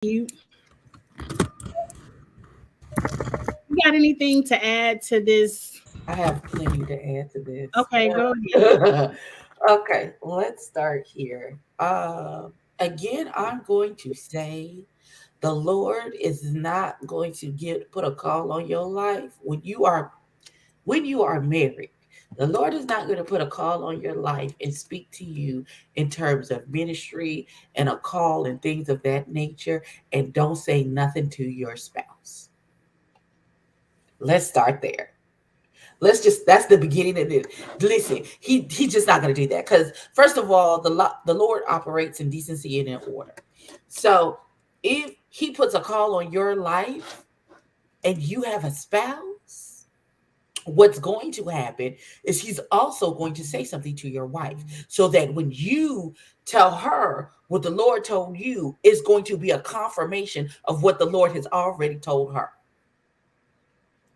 You got anything to add to this? I have plenty to add to this. Okay, go ahead. Okay, let's start here. Again, I'm going to say the Lord is not going to get put a call on your life when you are married. The Lord is not going to put a call on your life and speak to you in terms of ministry and a call and things of that nature, and don't say nothing to your spouse. Let's start there. That's the beginning of it. Listen, he's just not going to do that because first of all, the Lord operates in decency and in order. So if he puts a call on your life and you have a spouse, what's going to happen is he's also going to say something to your wife so that when you tell her what the Lord told you, is going to be a confirmation of what the Lord has already told her.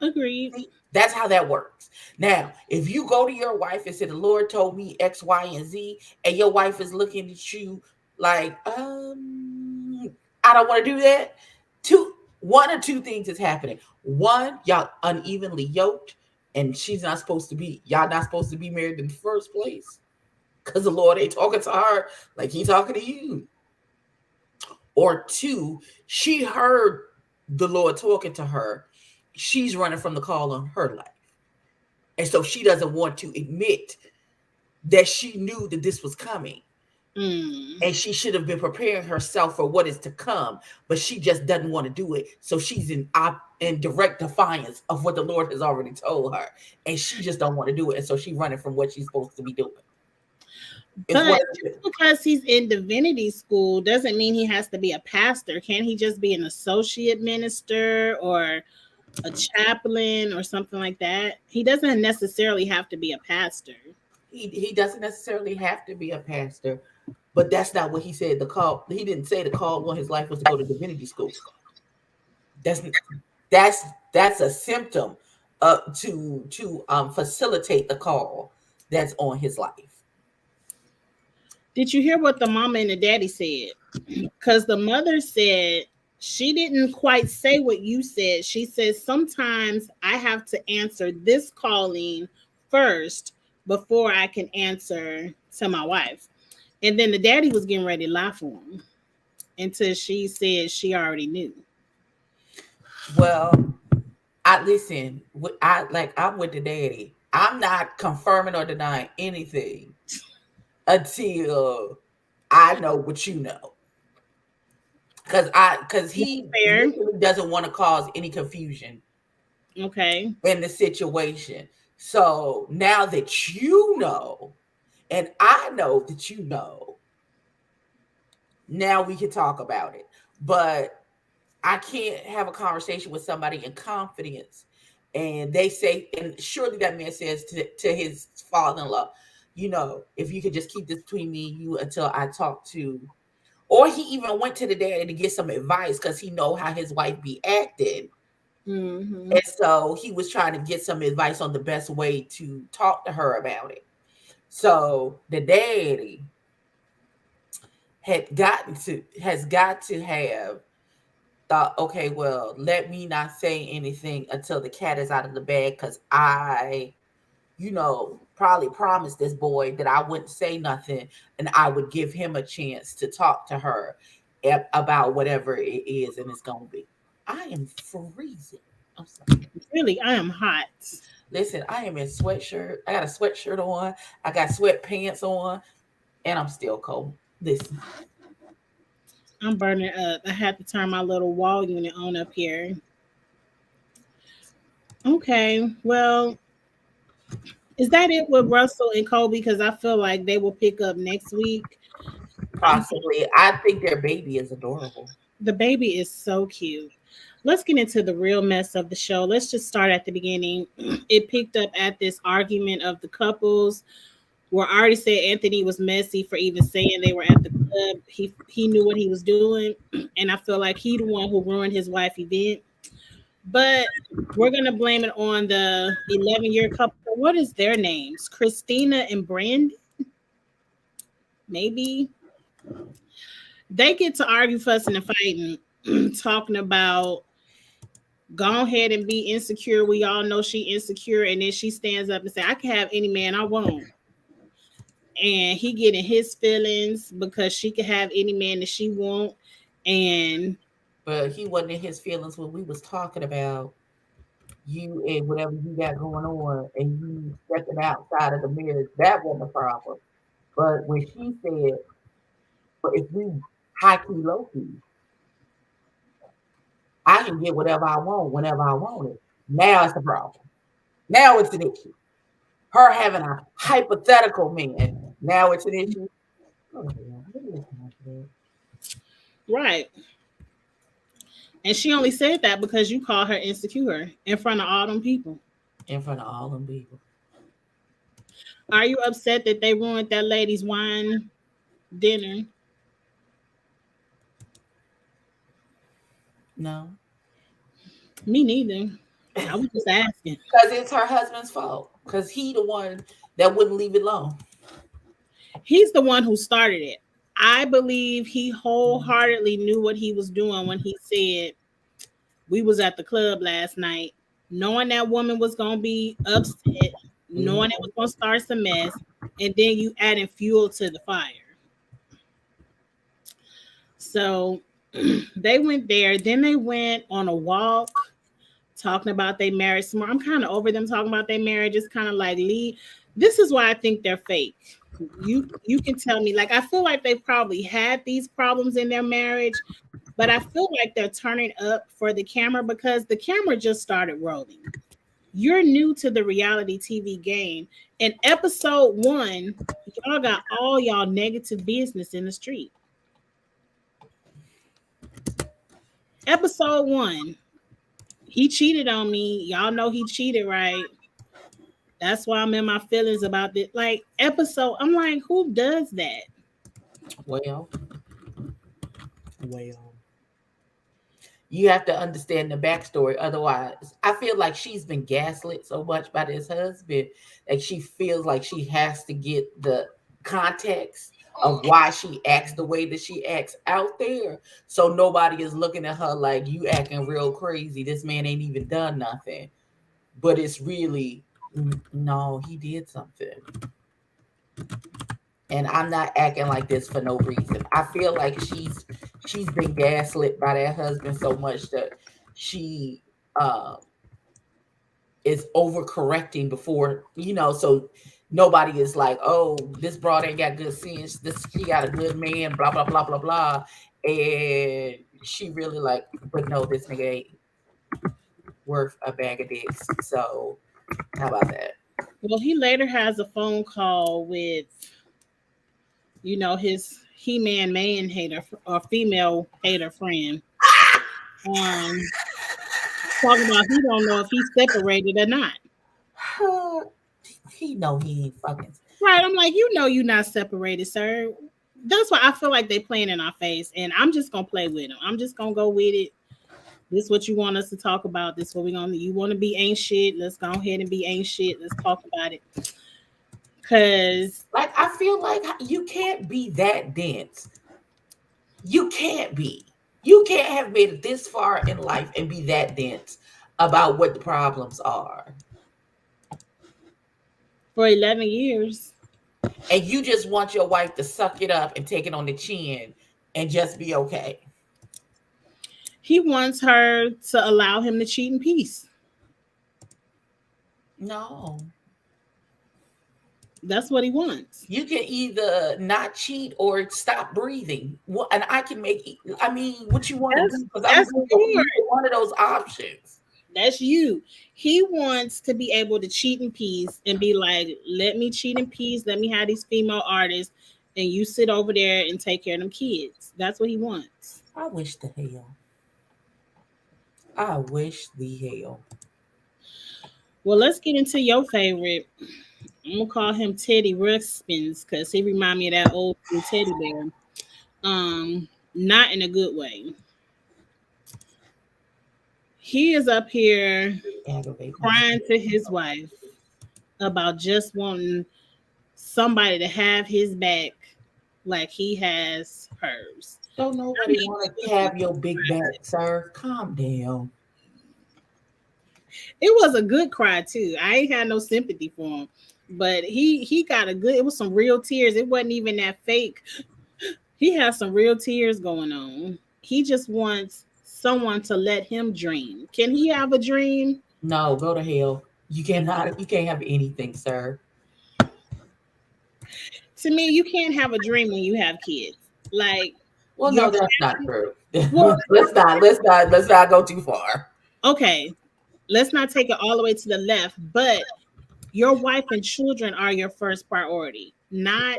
Agreed. That's how that works. Now, if you go to your wife and say, the Lord told me X, Y, and Z, and your wife is looking at you like, I don't want to do that. One or two things is happening. One, y'all unevenly yoked, and y'all not supposed to be married in the first place. Because the Lord ain't talking to her like he talking to you. Or two, she heard the Lord talking to her. She's running from the call on her life. And so she doesn't want to admit that she knew that this was coming. And she should have been preparing herself for what is to come, but she just doesn't want to do it. So she's in direct defiance of what the Lord has already told her, and she just don't want to do it. And so she's running from what she's supposed to be doing. It's But what just because he's in divinity school doesn't mean he has to be a pastor. Can't he just be an associate minister or a chaplain or something like that? He doesn't necessarily have to be a pastor. he doesn't necessarily have to be a pastor, but that's not what he said. The call He didn't say the call on his life was to go to divinity school. That's that's that's a symptom to facilitate the call that's on his life. Did you hear what the mama and the daddy said? Because the mother said she didn't quite say what you said. She says, sometimes I have to answer this calling first before I can answer to my wife. And then the daddy was getting ready to lie for him until she said she already knew. Well, I listen. I'm with the daddy. I'm not confirming or denying anything until I know what you know. Because he Fair. literally doesn't want to cause any confusion Okay. in the situation. So now that you know, and I know that you know, now we can talk about it. But I can't have a conversation with somebody in confidence and they say, and surely that man says to his father-in-law, if you could just keep this between me and you until I talk to, or he even went to the daddy to get some advice because he know how his wife be acting. Mm-hmm. And so he was trying to get some advice on the best way to talk to her about it. So the daddy has got to have thought, okay, well, let me not say anything until the cat is out of the bag because I, probably promised this boy that I wouldn't say nothing and I would give him a chance to talk to her about whatever it is and it's going to be. I am freezing. I'm sorry. Really, I am hot. Listen, I am in sweatshirt. I got a sweatshirt on. I got sweatpants on, and I'm still cold. Listen, I'm burning up. I had to turn my little wall unit on up here. Okay. Well, is that it with Russell and Kobe? Because I feel like they will pick up next week. I'm possibly. I think their baby is adorable. The baby is so cute. Let's get into the real mess of the show. Let's just start at the beginning. It picked up at this argument of the couples where I already said Anthony was messy for even saying they were at the club. He knew what he was doing, and I feel like he the one who ruined his wife event. But we're gonna blame it on the 11-year couple. What is their names? Christina and Brand? Maybe they get to argue, fussing, and fighting. talking about go ahead and be insecure. We all know she insecure, and then she stands up and say, "I can have any man I want." And he getting his feelings because she can have any man that she want, and But he wasn't in his feelings when we was talking about you and whatever you got going on, and you stepping outside of the marriage. That wasn't a problem. But when she said, "But if we high key, low key, I can get whatever I want whenever I want it." Now it's a problem. Now it's an issue. Her having a hypothetical man. Now it's an issue. Oh, yeah. right. And she only said that because you called her insecure in front of all them people. In front of all them people. Are you upset that they ruined that lady's wine dinner? No. Me neither. I was just asking. Because it's her husband's fault. Because he the one that wouldn't leave it alone. He's the one who started it. I believe he wholeheartedly knew what he was doing when he said, "We was at the club last night, knowing that woman was gonna be upset, knowing it was gonna start some mess, and then you adding fuel to the fire." So they went there. Then they went on a walk talking about their marriage some more. I'm kind of over them talking about their marriage. It's kind of like Lee. This is why I think they're fake. You can tell me, like, I feel like they probably had these problems in their marriage, but I feel like they're turning up for the camera because the camera just started rolling. You're new to the reality TV game. In episode 1, y'all got all y'all negative business in the street. Episode 1, he cheated on me. Y'all know he cheated, right? That's why I'm in my feelings about this. Like, episode, I'm like, who does that? Well, you have to understand the backstory. Otherwise, I feel like she's been gaslit so much by this husband that she feels like she has to get the context of why she acts the way that she acts out there. So nobody is looking at her like, you acting real crazy. This man ain't even done nothing. But it's really, no, he did something. And I'm not acting like this for no reason. I feel like she's been gaslit by that husband so much that she is overcorrecting before, so nobody is like, oh, this broad ain't got good sense. She got a good man, blah, blah, blah, blah, blah. And she really like, but no, this nigga ain't worth a bag of dicks. So how about that? Well, he later has a phone call with, his man hater or female hater friend. Talking about he don't know if he's separated or not. He know he ain't fucking. Right. I'm like, you're not separated, sir. That's why I feel like they playing in our face, and I'm just gonna play with them. I'm just gonna go with it. This is what you want us to talk about. This is what we're gonna. You want to be ain't shit? Let's go ahead and be ain't shit. Let's talk about it. Cause like I feel like you can't be that dense. You can't be. You can't have made it this far in life and be that dense about what the problems are. For 11 years. And you just want your wife to suck it up and take it on the chin and just be okay. He wants her to allow him to cheat in peace. No. That's what he wants. You can either not cheat or stop breathing. And I can make, what you want to do? Because I'm one of those options. That's you. He wants to be able to cheat in peace and be like, let me cheat in peace. Let me have these female artists. And you sit over there and take care of them kids. That's what he wants. I wish the hell. I wish the hell. Well, let's get into your favorite. I'm gonna call him Teddy Ruxpins because he remind me of that old teddy bear. Not in a good way. He is up here crying to his wife about just wanting somebody to have his back like he has hers. Don't nobody want to have your big back, sir. Calm down. It was a good cry too. I ain't had no sympathy for him, but he got a good. It was some real tears. It wasn't even that fake. He has some real tears going on. He just wants someone to let him dream. Can he have a dream? No, go to hell. You cannot. You can't have anything, sir. To me, you can't have a dream when you have kids. Like, Well, your no, that's not true. well, Let's not go too far. okay, let's not take it all the way to the left, but your wife and children are your first priority, not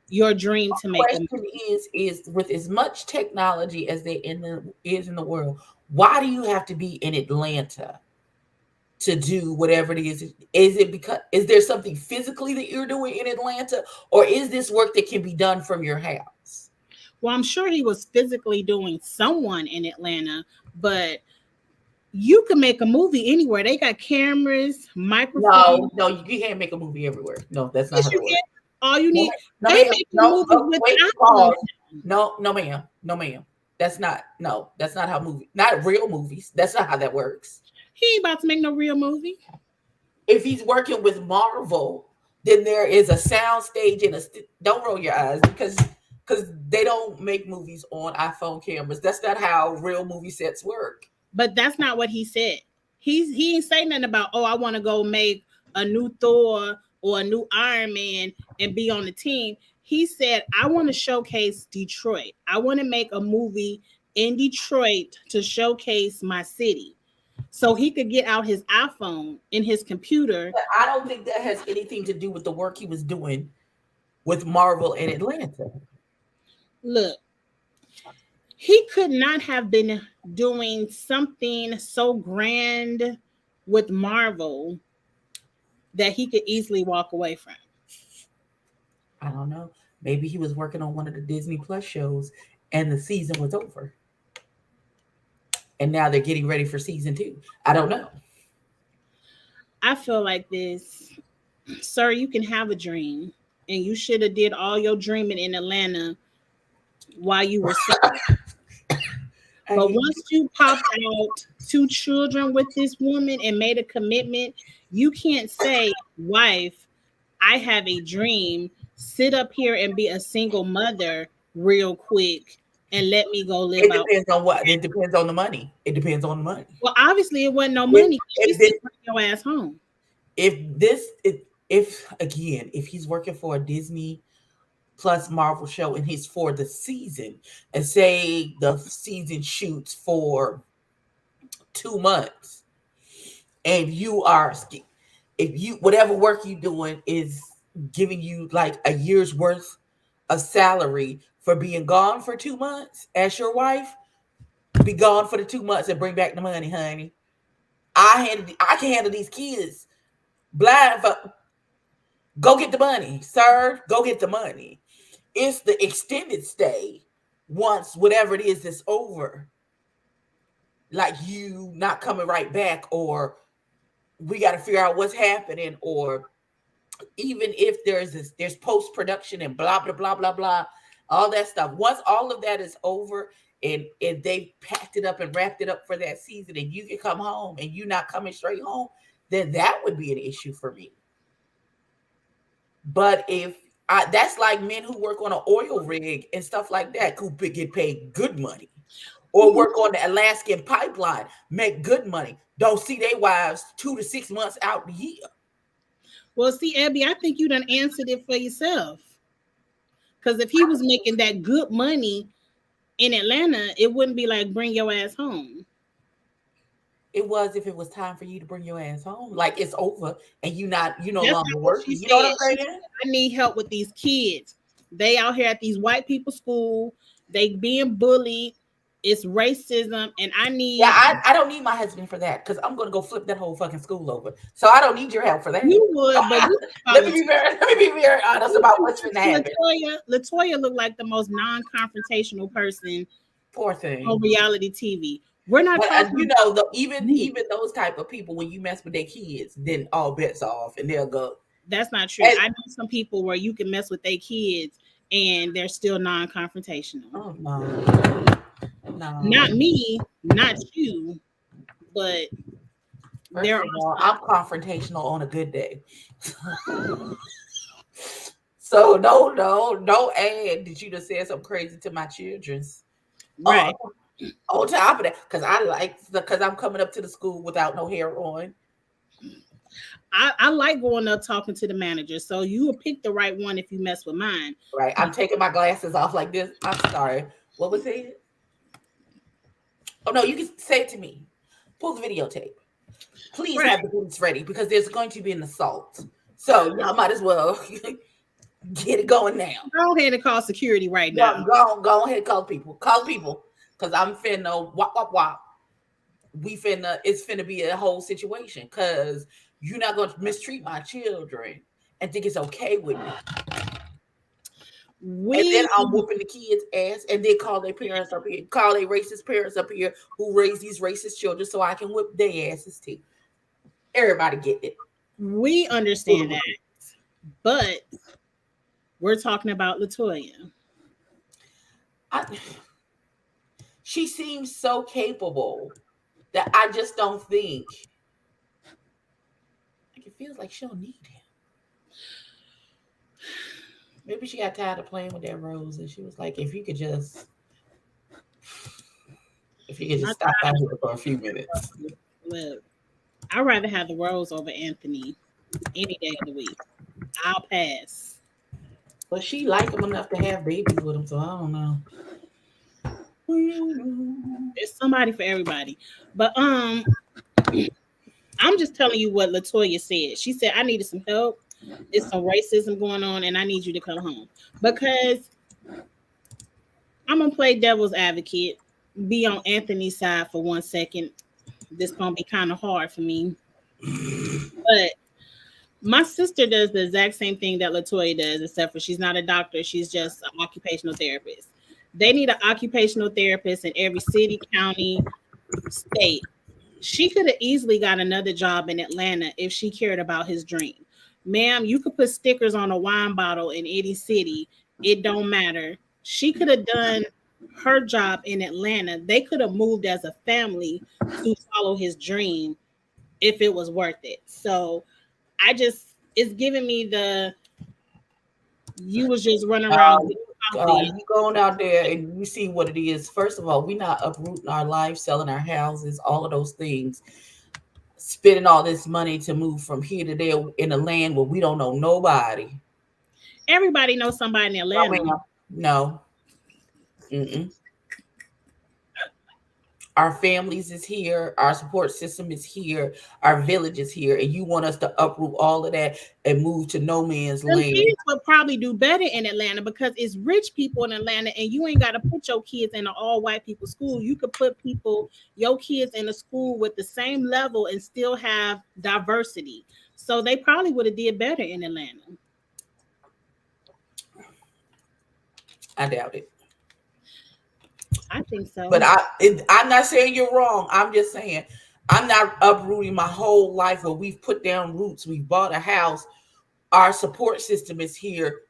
your dream to make a Question is with as much technology as there is in the world, why do you have to be in Atlanta to do whatever it is? Is it because is there something physically that you're doing in Atlanta, or is this work that can be done from your house? Well, I'm sure he was physically doing someone in Atlanta, but you can make a movie anywhere. They got cameras, microphones. No, you can't make a movie everywhere. No, that's not Yes, how you it can. works. All you need. No, They ma'am. make No, movies with wait, iPhones. pause. No, ma'am. No, ma'am. That's not how not real movies. That's not how that works. He ain't about to make no real movie. If he's working with Marvel, then there is a sound stage and don't roll your eyes because they don't make movies on iPhone cameras. That's not how real movie sets work. But that's not what he said. He ain't saying nothing about, oh, I want to go make a new Thor or a new Iron Man and be on the team. He said, I want to showcase Detroit. I want to make a movie in Detroit to showcase my city. So he could get out his iPhone and his computer. But I don't think that has anything to do with the work he was doing with Marvel in Atlanta. Look, he could not have been doing something so grand with Marvel that he could easily walk away from. I don't know. Maybe he was working on one of the Disney Plus shows and the season was over. And now they're getting ready for season 2. I don't know. I feel like this, sir, you can have a dream and you should have did all your dreaming in Atlanta while you were sick. But once you popped out 2 children with this woman and made a commitment, you can't say, wife, I have a dream, sit up here and be a single mother real quick and let me go live out. It depends on what. It depends on the money. It depends on the money. Well, obviously it wasn't no money. She said bring your ass home. If he's working for a Disney Plus Marvel show and he's for the season, and say the season shoots for 2 months, and whatever work you're doing is giving you like a year's worth of salary for being gone for 2 months as your wife, be gone for the 2 months and bring back the money, honey. I can handle these kids. Blind, go get the money, sir. Go get the money. It's the extended stay once whatever it is over. Like you not coming right back, or we got to figure out what's happening, or even if there's post-production and blah, blah, blah, blah, blah, all that stuff. Once all of that is over and they packed it up and wrapped it up for that season and you can come home and you not coming straight home, then that would be an issue for me. But that's like men who work on an oil rig and stuff like that, who get paid good money, or work on the Alaskan pipeline, make good money, don't see their wives 2 to 6 months out the year. Well, see, Abby, I think you done answered it for yourself. Because if he was making that good money in Atlanta, it wouldn't be like bring your ass home. It was if it was time for you to bring your ass home. Like it's over and you no longer working. You know what I'm saying? I need help with these kids. They out here at these white people school. They being bullied. It's racism, and I need. Yeah, I don't need my husband for that because I'm going to go flip that whole fucking school over. So I don't need your help for that. You would, but let me be very honest about what's going to happen. Latoya looked like the most non-confrontational person. Poor thing. On reality TV. We're not talking. Even those type of people, when you mess with their kids, then all bets are off, and they'll go. That's not true. I know some people where you can mess with their kids and they're still non-confrontational. Oh no, Not no. me, not you, but First there are of all, some. I'm confrontational on a good day. So no add that you just said something crazy to my children's. Uh, Right. on top of that, because I'm coming up to the school without no hair on. I like going up talking to the manager, so you will pick the right one if you mess with mine. Right, I'm taking my glasses off like this. I'm sorry. What was it? Oh no, you can say it to me. Pull the videotape. Please Right. have the police ready because there's going to be an assault. So y'all might as well get it going now. Go ahead and call security right now. Go ahead, call people. Call people. Cause I'm finna wop wop wop. It's finna be a whole situation. Cause you're not gonna mistreat my children and think it's okay with me. And then We I'm whooping the kids' ass and then call their parents up here, call their racist parents up here who raise these racist children so I can whip their asses too. Everybody get it. we understand that, but we're talking about Latoya. I, she seems so capable that I just don't think like it feels like she don't need him. Maybe she got tired of playing with that rose and she was like, if you could just My stop by here for a few minutes. look, I'd rather have the rose over Anthony any day of the week. I'll pass. But she liked him enough to have babies with him, so I don't know. There's somebody for everybody. But I'm just telling you what Latoya said. She said I needed some help. There's some racism going on, and I need you to come home because I'm gonna play devil's advocate. Be on Anthony's side for 1 second. This gonna be kind of hard for me, but my sister does the exact same thing that Latoya does, except for she's not a doctor. She's just an occupational therapist. They need an occupational therapist in every city, county, state. She could have easily got another job in Atlanta if she cared about his dream. Ma'am, you could put stickers on a wine bottle in any city. It don't matter. She could have done her job in Atlanta. They could have moved as a family to follow his dream if it was worth it. So I just it's giving me the you was just running around getting coffee. You going out there and you see what it is. First of all, we not uprooting our life, selling our houses, all of those things, spending all this money to move from here to there in a land where we don't know nobody. Everybody knows somebody in No, Atlanta. ma'am. No. Mm-mm. Our families is here, our support system is here, our village is here, and you want us to uproot all of that and move to no man's Them land. kids would probably do better in Atlanta because it's rich people in Atlanta, and you ain't got to put your kids in an all white people school. You could put your kids in a school with the same level and still have diversity. So they probably would have did better in Atlanta. I doubt it. I think so. But I'm not saying you're wrong. I'm just saying I'm not uprooting my whole life where we've put down roots. We've bought a house. Our support system is here.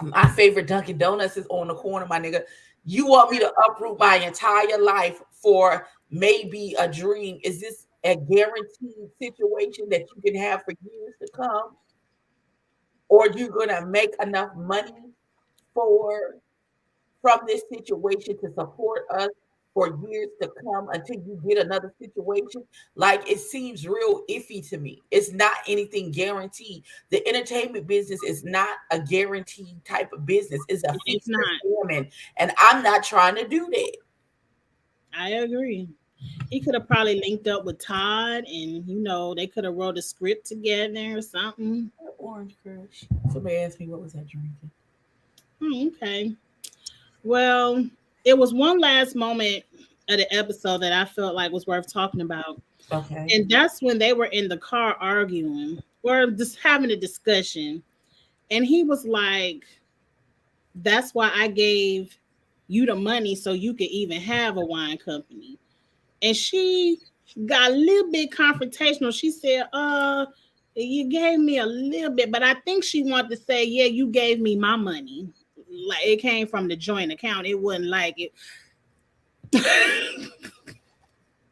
My favorite Dunkin' Donuts is on the corner, my nigga. You want me to uproot my entire life for maybe a dream? Is this a guaranteed situation that you can have for years to come? Or you're gonna make enough money for from this situation to support us for years to come until you get another situation. Like it seems real iffy to me. It's not anything guaranteed. The entertainment business is not a guaranteed type of business. It's a It's feast or not. famine, and I'm not trying to do that. I agree. He could have probably linked up with Todd, and they could have wrote a script together or something. Orange Crush. Somebody asked me what was I drinking. Okay. Well, it was one last moment of the episode that I felt like was worth talking about. Okay. And that's when they were in the car arguing or just having a discussion. And he was like, that's why I gave you the money so you could even have a wine company. And she got a little bit confrontational. She said, you gave me a little bit, but I think she wanted to say, yeah, you gave me my money. like it came from the joint account. It wasn't like it.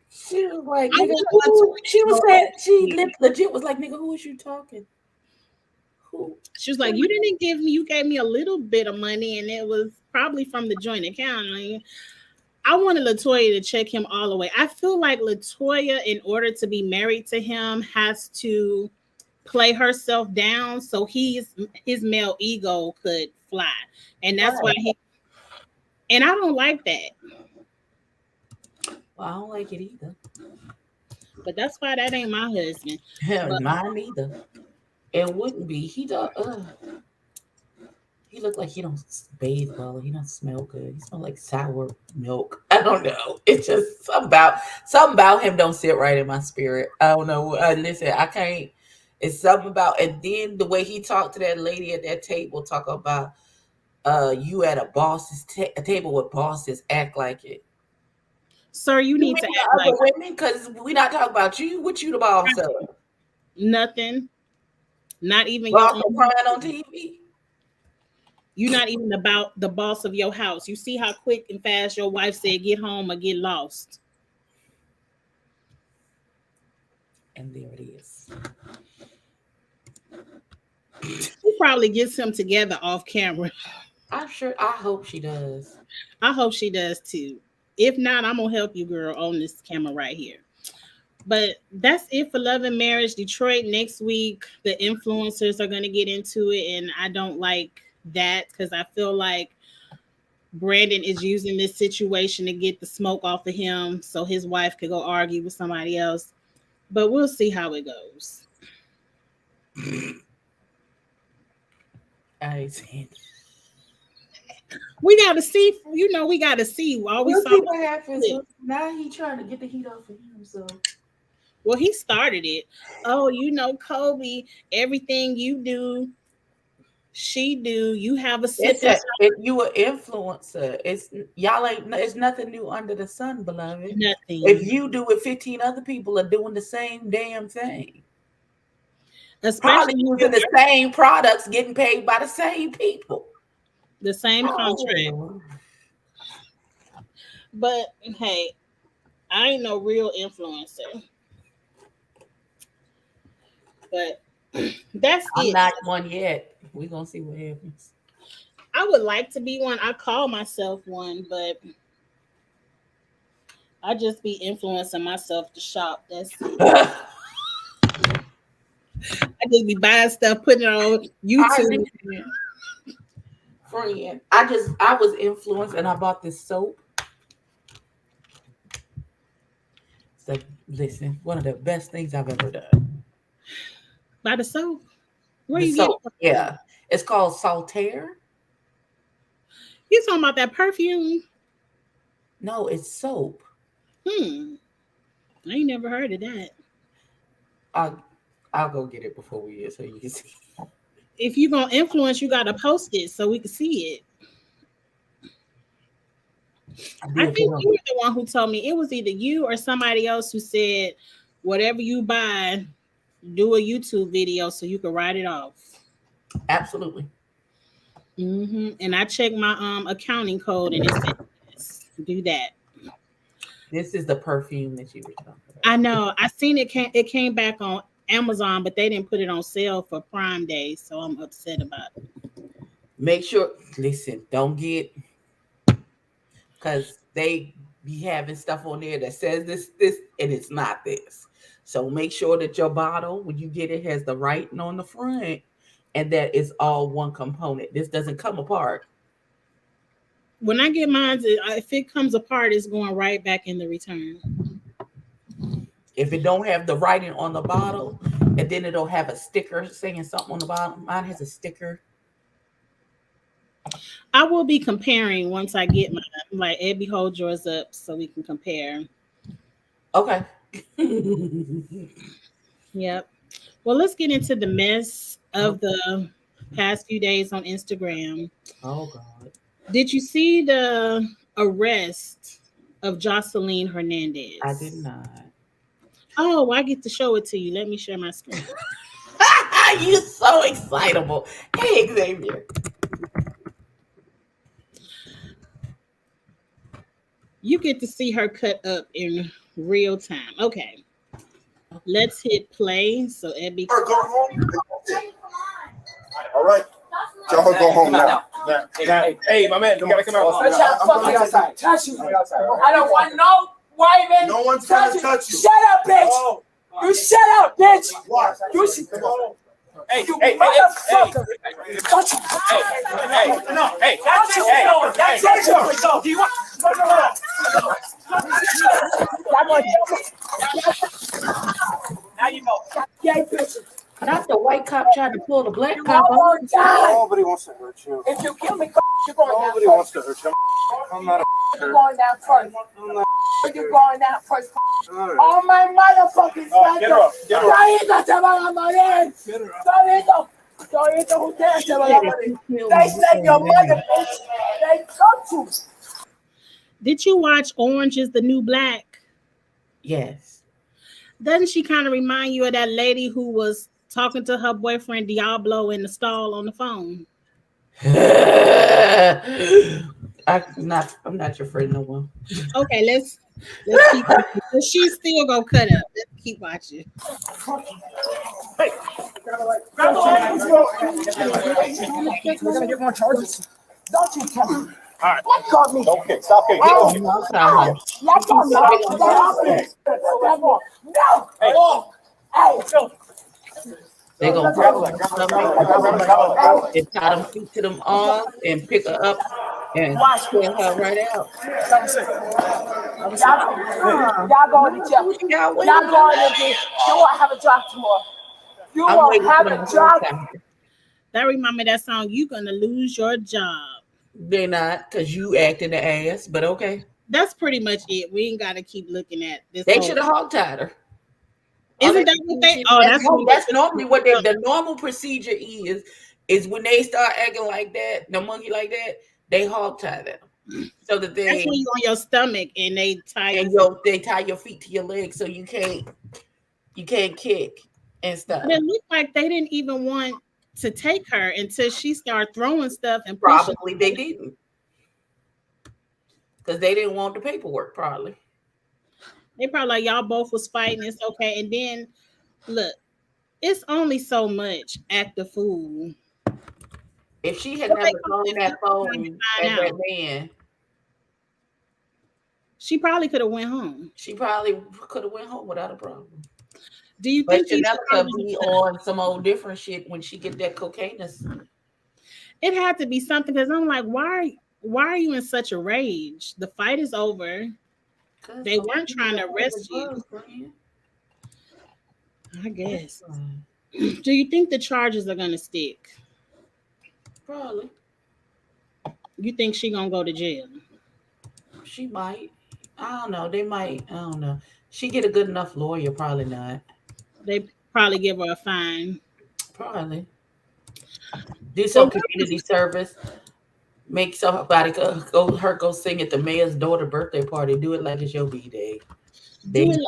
She was like, I nigga, want who? She was saying, she Latoya. legit was like, nigga, who is you talking? Who? She was like, you didn't give me, you gave me a little bit of money, and it was probably from the joint account. Like, I wanted Latoya to check him all the way. I feel like Latoya, in order to be married to him, has to play herself down so his male ego could fly. And that's why he, and I don't like that. Well, I don't like it either. But that's why that ain't my husband. Hell, But mine either. It wouldn't be. He don't. He looked like he don't bathe well. He don't smell good. He smell like sour milk. I don't know. It's just something about him don't sit right in my spirit. I don't know. Listen, I can't. It's something about, and then the way he talked to that lady at that table, talk about you at a boss's a table with bosses act like it. sir, you You need mean to the act other like women? Because we not talking about you. What you the boss of? nothing. Not even your Boss own. of crying on TV. You're not even about the boss of your house. You see how quick and fast your wife said, get home or get lost. And there it is. She probably gets him together off camera. I'm sure. I hope she does. I hope she does too. If not, I'm gonna help you, girl, on this camera right here. But that's it for Love and Marriage Detroit. Next week, the influencers are gonna get into it, and I don't like that because I feel like Brandon is using this situation to get the smoke off of him so his wife could go argue with somebody else. But we'll see how it goes. I see. We got to see, we got to see. All we We'll saw see what happens. was, Now he trying to get the heat off of him. So well, he started it. Oh, Kobe, everything you do, she do. You have a sip it's and if you an influencer, it's y'all ain't. It's nothing new under the sun, beloved. nothing. If you do it, 15 other people are doing the same damn thing. Probably Especially using the same products, getting paid by the same people. the same contract. Oh. But hey, I ain't no real influencer. But that's I'm it. not one yet. We're gonna see what happens. I would like to be one. I call myself one, but I just be influencing myself to shop. That's it. I just be buying stuff, putting it on YouTube. Friend, I was influenced and I bought this soap. So listen, one of the best things I've ever done. By the soap? Where The you soap, get it? yeah. It's called Saltaire. You talking about that perfume? No, it's soap. I ain't never heard of that. I'll go get it before we get so you can see. If you're gonna influence, you gotta post it so we can see it. I think you were the one who told me. It was either you or somebody else who said, whatever you buy, do a YouTube video so you can write it off. Absolutely. And I checked my accounting code and it said, yes, do that. This is the perfume that you were talking about. I know. I seen it. It came back on Amazon, but they didn't put it on sale for Prime Day, so I'm upset about it. Make sure. Listen, don't get, because they be having stuff on there that says this, and it's not this. So make sure that your bottle, when you get it, has the writing on the front, and that it's all one component. This doesn't come apart. When I get mine, if it comes apart, it's going right back in the return. If it don't have the writing on the bottle, and then it'll have a sticker saying something on the bottom. Mine has a sticker. I will be comparing once I get mine. Like, Abby, hold yours up so we can compare. Okay. Yep. Well, let's get into the mess of the past few days on Instagram. Oh, God. Did you see the arrest of Jocelyn Hernandez? I did not. Oh, I get to show it to you. Let me share my screen. You're so excitable. Hey, Xavier. You get to see her cut up in real time. Okay, let's hit play so Abby. Her go home. All right. Tell her go home now. Hey, my man, you gotta come out. I'm outside. Touch you. I I don't want no white man. No one's gonna touch you. Shut up, bitch. You shut up, bitch. Watch. You Hey, you hey, motherfucker. Touch you. no, hey, That's it. That's it. do you want? Now you know. Gay bitches. Not the white cop trying to pull the black You cop all off. gonna die. Nobody wants to hurt you. If you kill me, you're going down Nobody first. wants to hurt you. I'm not a You're going down first. I'm not You're going down first. all right. All my motherfucking Get her up. Get her up. Ahorita te van a morir. Ahorita ustedes se van a morir. They said your mother, bitch. They cut you. Did you watch Orange is the New Black? Yes. Doesn't she kind of remind you of that lady who was talking to her boyfriend Diablo in the stall on the phone? I'm not your friend no more. Okay, let's keep watching. But she's still gonna cut up. Let's keep watching. We're gonna get more charges. Don't you tell me. All right. What got me? Okay, stop. Okay, get Oh, him. No, sorry. Let go me. No. Hey, Hey. They're gonna grab her and tie them feet to them arms and pick her up and pull her right out. Y'all going to jail. Y'all going to jail. You won't have a job tomorrow. You I'm won't waiting have for a them to job. come. That remind me of that song, "You Gonna Lose Your Job." They're not, because you acting the ass, but okay. That's pretty much it. We ain't gotta keep looking at this. They whole- should have hog tied her. Isn't that what they? Oh, That's normally what the normal procedure is when they start acting like that, the monkey like that, they hog tie them. So that That's when you on your stomach and they tie and they tie your feet to your legs so you can't kick and stuff. But it looked like they didn't even want to take her until she started throwing stuff and pushing. Probably they didn't. Because they didn't want the paperwork, probably. They probably like, y'all both was fighting. It's okay. And then look, it's only so much act the fool. If she had What never they call thrown it, that phone find at that out. man, She probably could have went home. she probably could have went home without a problem. Do you But think these Janelle could charges- be on some old different shit when she get that cocaine. it had to be something because I'm like, why are you in such a rage? The fight is over. They weren't trying to arrest you. I guess. Do you think the charges are gonna stick? Probably. You think she gonna go to jail? She might. I don't know. They might. I don't know. She get a good enough lawyer. Probably not. They probably give her a fine. Probably. Do some community service. Make somebody go sing at the mayor's daughter birthday party. Do it like it's your B-day. Do it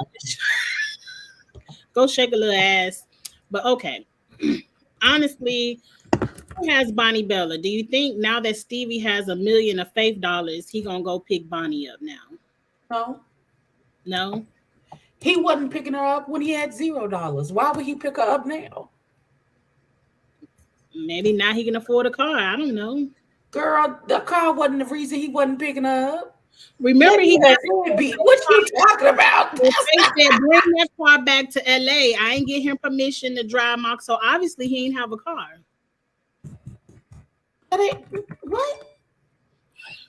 go shake a little ass. But okay. Honestly, who has Bonnie Bella? Do you think now that Stevie has $1 million of faith dollars, he gonna go pick Bonnie up now? No. No. He wasn't picking her up when he had $0. Why would he pick her up now? Maybe now he can afford a car. I don't know. Girl, the car wasn't the reason he wasn't picking her up. Remember, he got what you talking about? they said bring that car back to LA. I ain't get him permission to drive my, so obviously he ain't have a car. What?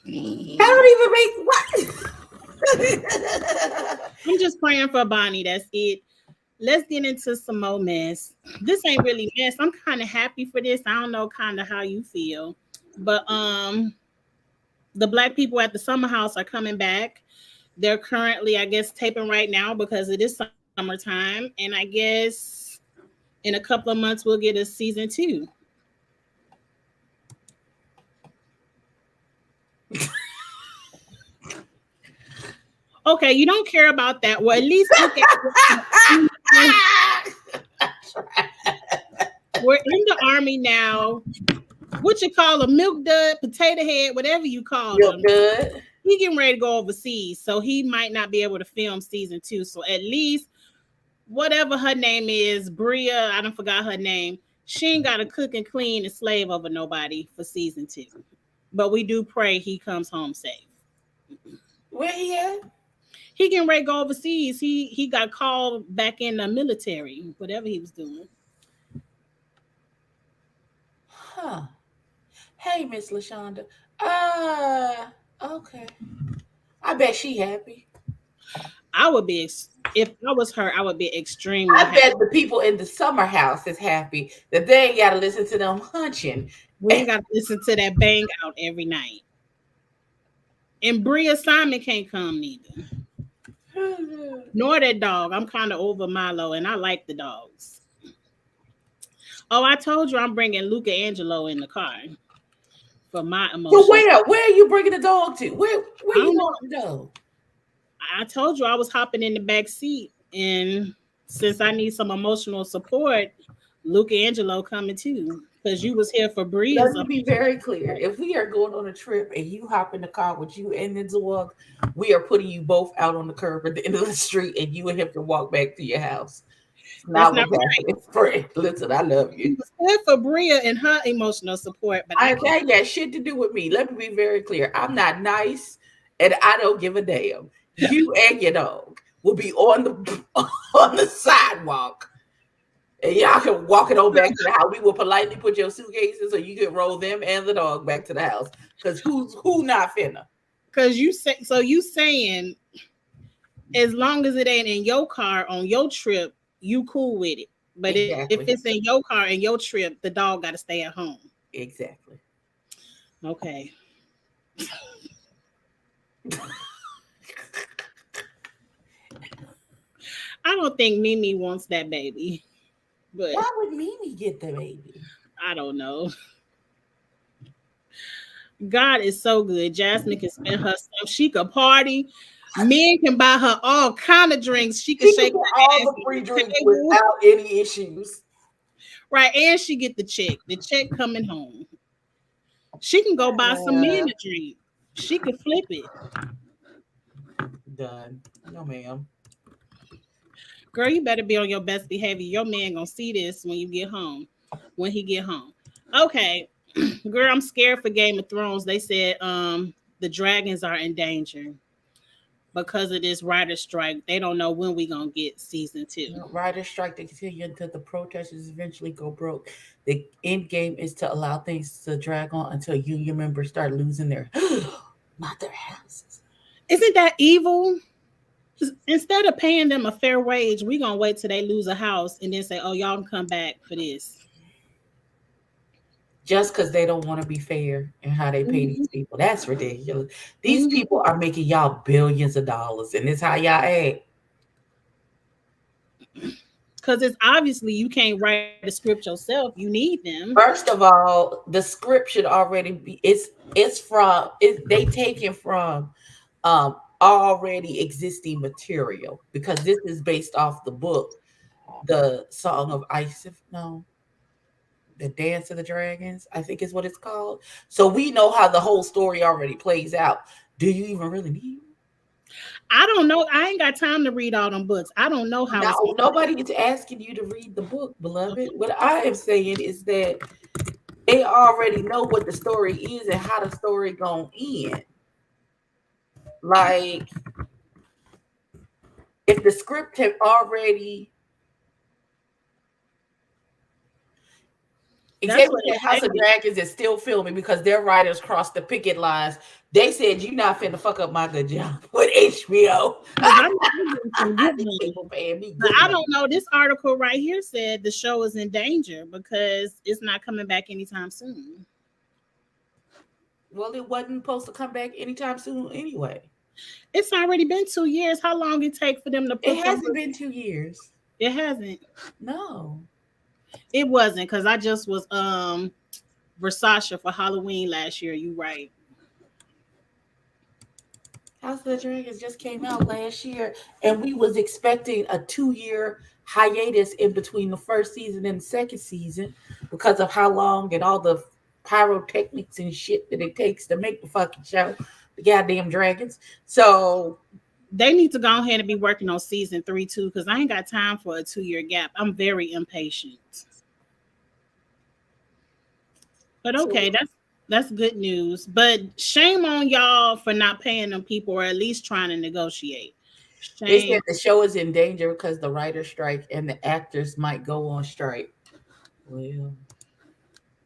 I don't even make what? I'm just praying for Bonnie. That's it. Let's get into some more mess. This ain't really mess. I'm kind of happy for this. I don't know kind of how you feel. But the Black people at the Summer House are coming back. They're currently, I guess, taping right now because it is summertime. And I guess in a couple of months we'll get a season 2. Okay, you don't care about that. Well, at least look at we're in the army now. What you call a milk dud, potato head, whatever you call Milk them. dud. he getting ready to go overseas, so he might not be able to film season 2. So at least whatever her name is, Bria, I don't forgot her name. She ain't got to cook and clean and slave over nobody for season 2. But we do pray he comes home safe. Where he at? He getting ready to go overseas. He got called back in the military, whatever he was doing. Huh. Hey, Miss LaShonda. Okay. I bet she happy. I would be, if I was her, I would be extremely I happy. bet the people in the summer house is happy that they ain't got to listen to them hunching. We ain't got to listen to that bang out every night. And Bria Simon can't come neither. Nor that dog. I'm kind of over Milo, and I like the dogs. Oh, I told you I'm bringing Luca Angelo in the car for my emotions. So where are you bringing the dog to? Where you want to go? I told you I was hopping in the back seat, and since I need some emotional support, Luca Angelo coming too. Because you was here for Breeze. Let me be very clear. If we are going on a trip and you hop in the car with you and the dog, we are putting you both out on the curb at the end of the street, and you and him can walk back to your house. That's not right. Listen, I love you. You was here for Bria and her emotional support, but I ain't got shit to do with me. Let me be very clear. I'm not nice, and I don't give a damn. You and your dog will be on the sidewalk. And y'all can walk it on back to the house. We will politely put your suitcases so you can roll them and the dog back to the house. Because who not finna? Because you saying as long as it ain't in your car on your trip, you cool with it. But exactly. if it's in your car and your trip, the dog got to stay at home. Exactly. Okay. I don't think Mimi wants that baby. But why would Mimi get the baby? I don't know. God is so good. Jasmine can spend her stuff. She could party. Men can buy her all kind of drinks. She can shake all the free drinks without any issues. Right, and she get the check. The check coming home. She can go buy some men a drink. She can flip it. Done. No, ma'am. Girl, you better be on your best behavior. Your man gonna see this when you get home. When he get home. Okay. Girl, I'm scared for Game of Thrones. They said the dragons are in danger because of this writer's strike. They don't know when we gonna get season 2. Writer's strike to continue until the protesters eventually go broke. The end game is to allow things to drag on until union members start losing their houses. Isn't that evil? Instead of paying them a fair wage, we're going to wait till they lose a house and then say, oh, y'all can come back for this. Just because they don't want to be fair in how they pay these people. That's ridiculous. These people are making y'all billions of dollars, and it's how y'all act. Because it's obviously you can't write the script yourself. You need them. First of all, the script should already be, they taken from already existing material, because this is based off the book, The Song of Ice. The Dance of the Dragons, I think is what it's called. So we know how the whole story already plays out. Do you even really need it? I don't know. I ain't got time to read all them books. I don't know how. No, nobody is asking you to read the book, beloved. What I am saying is that they already know what the story is and how the story gonna end. Like, if the script had already House of Dragons is still filming because their writers crossed the picket lines. They said, "You're not finna fuck up my good job with HBO." I don't know. This article right here said the show is in danger because it's not coming back anytime soon. Well, it wasn't supposed to come back anytime soon anyway. It's already been 2 years. How long it take for them to put it hasn't been 2 years. It hasn't. No. It wasn't, because I just was Versace for Halloween last year. You right. House of the Dragons just came out last year, and we was expecting a 2-year hiatus in between the first season and the second season because of how long and all the pyrotechnics and shit that it takes to make the fucking show. the goddamn dragons. So they need to go ahead and be working on season 3 too, because I ain't got time for a 2-year gap. I'm very impatient. But okay, that's good news. But shame on y'all for not paying them people, or at least trying to negotiate. they Shame. said the show is in danger because the writer's strike and the actors might go on strike. Well,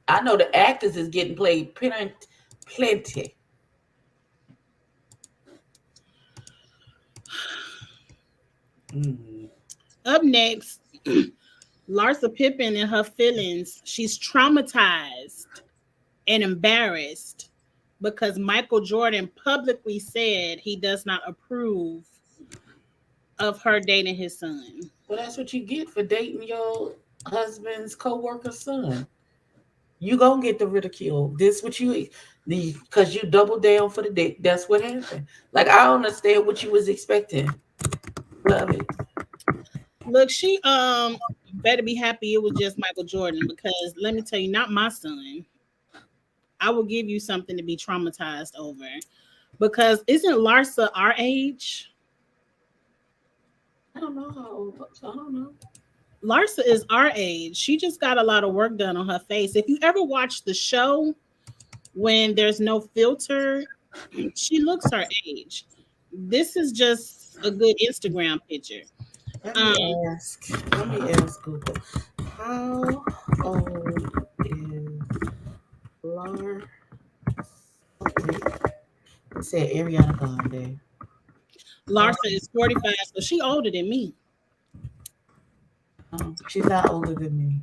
I know the actors is getting played plenty. Up next, Larsa Pippen and her feelings. She's traumatized and embarrassed because Michael Jordan publicly said he does not approve of her dating his son. Well, that's what you get for dating your husband's co-worker's son. You gonna get the ridicule. This what you because you double down for the dick. That's what happened. Like, I don't understand what you was expecting. Love it. Look, she better be happy it was just Michael Jordan, because let me tell you, not my son. I will give you something to be traumatized over, because isn't Larsa our age? I don't know how old. I don't know. Larsa is our age. She just got a lot of work done on her face. If you ever watch the show when there's no filter, she looks her age. This is just a good Instagram picture. Let me ask Google. How old is Larsa? It said Ariana Grande. Larsa is 45, so she older than me. She's not older than me.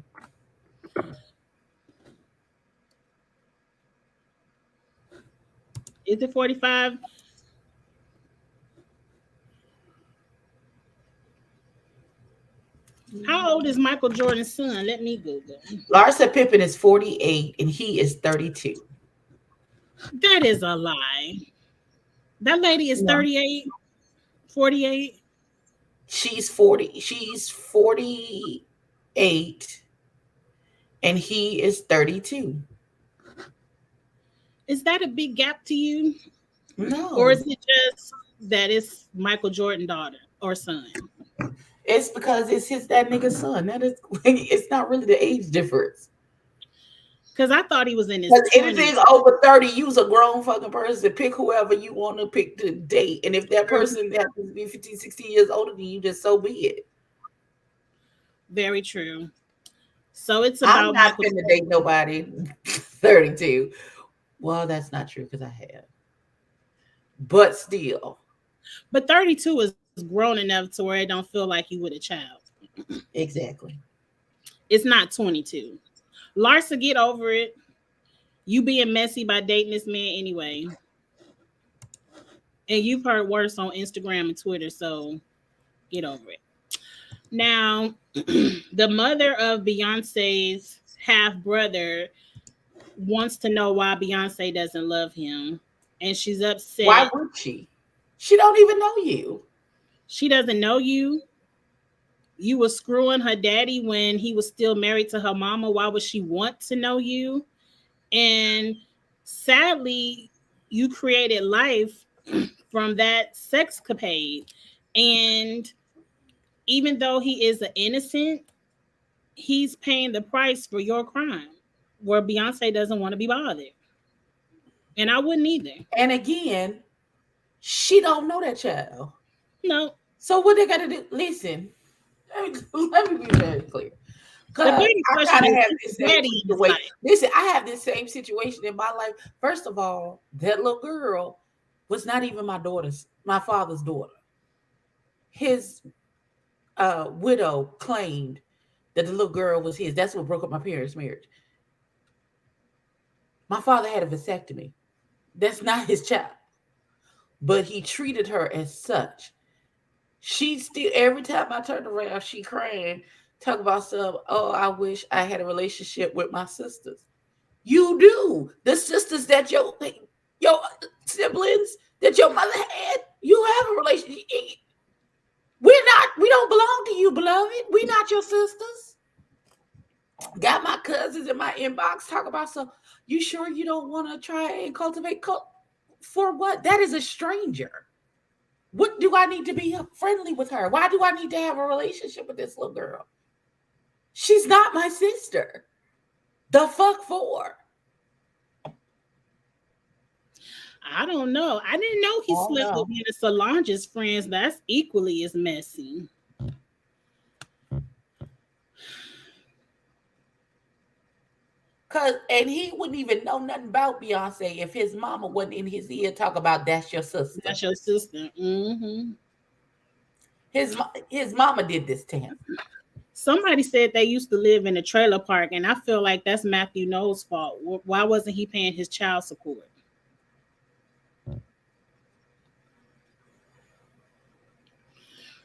Is it 45? How old is Michael Jordan's son? Let me Google. Larsa Pippen is 48 and he is 32. That is a lie. That lady is 38, 48. She's 40. She's 48 and he is 32. Is that a big gap to you? No. Or is it just that it's Michael Jordan's daughter or son? It's because it's that nigga's son. That is, it's not really the age difference. Because I thought he was in his 20s. 20s. Anything over 30, you's a grown fucking person. Pick whoever you want to pick to date. And if that person happens to be 15, 16 years older than you, just so be it. Very true. So it's about I'm not going to date nobody 32. Well, that's not true because I have. But still. But 32 is grown enough to where it don't feel like you with a child. Exactly. It's not 22. Larsa, get over it. You being messy by dating this man anyway. And you've heard worse on Instagram and Twitter, so get over it. Now, the mother of Beyonce's half-brother wants to know why Beyonce doesn't love him. And she's upset. Why would she? She don't even know you. She doesn't know you. You were screwing her daddy when he was still married to her mama. Why would she want to know you? And sadly, you created life from that sexcapade. And even though he is an innocent, he's paying the price for your crime, where Beyonce doesn't want to be bothered. And I wouldn't either. And again, she don't know that child. No. So what they got to do? Listen, let me be very clear. I have this same situation in my life. First of all, that little girl was not even my father's daughter. His widow claimed that the little girl was his. That's what broke up my parents' marriage. My father had a vasectomy. That's not his child. But he treated her as such. She still, every time I turned around, she crying, talk about some, oh, I wish I had a relationship with my sisters. You do. The sisters that your siblings that your mother had, you have a relationship. We don't belong to you, beloved. We're not your sisters. Got my cousins in my inbox talk about some, you sure you don't want to try and cultivate For what? That is a stranger. What do I need to be friendly with her? Why do I need to have a relationship with this little girl? She's not my sister. The fuck for? I don't know. I didn't know he slept with one of Solange's friends. That's equally as messy. And he wouldn't even know nothing about Beyonce if his mama wasn't in his ear talk about that's your sister. That's your sister. Mm-hmm. His mama did this to him. Somebody said they used to live in a trailer park, and I feel like that's Matthew Knowles' fault. Why wasn't he paying his child support?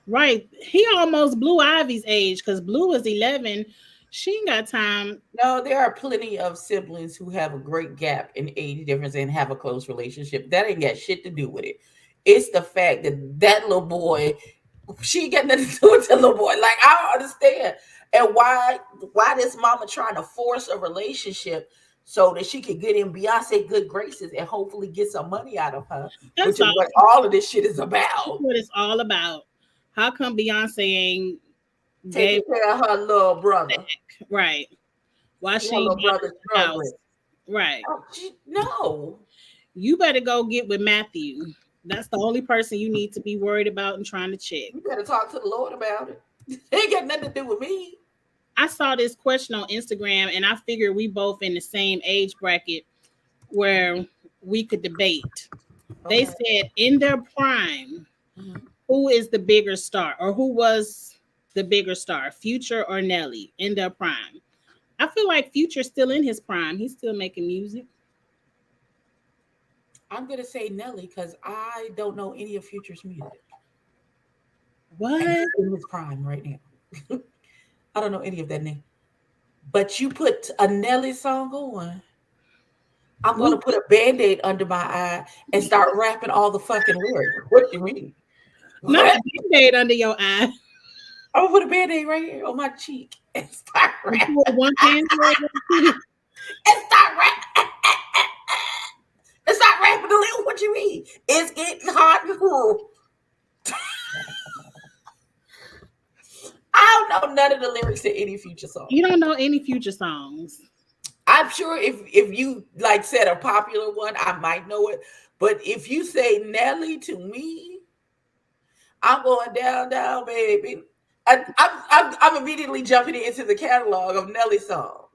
Right. He almost Blue Ivy's age because Blue is 11. She ain't got time. No, there are plenty of siblings who have a great gap in age difference and have a close relationship. That ain't got shit to do with it. It's the fact that little boy, she ain't got nothing to do with the little boy. Like, I don't understand. And why this mama trying to force a relationship so that she could get in Beyonce good graces and hopefully get some money out of her. That's which is what all of this shit is about. That's what it's all about. How come Beyonce ain't taking care of her little brother? Right. Why she little brother struggling? Right. No. You better go get with Matthew. That's the only person you need to be worried about and trying to check. You better talk to the Lord about it. It ain't got nothing to do with me. I saw this question on Instagram, and I figured we both in the same age bracket where we could debate. They said in their prime, who is the bigger star, or who was the bigger star, Future or Nelly in their prime? I feel like Future's still in his prime. He's still making music. I'm going to say Nelly because I don't know any of Future's music. What? In his prime right now. I don't know any of that name. But you put a Nelly song on, I'm going to put a Band-Aid under my eye and start rapping all the fucking lyrics. What do you mean? Not a Band-Aid under your eye. I'm going to put a Band-Aid right here on my cheek and start rapping. One hand and start rapping. And start rapping the lyrics. What you mean? It's getting hot and cool. I don't know none of the lyrics to any Future song. You don't know any Future songs. I'm sure if you like said a popular one, I might know it. But if you say Nelly to me, I'm going down, baby. I'm immediately jumping into the catalog of Nelly songs.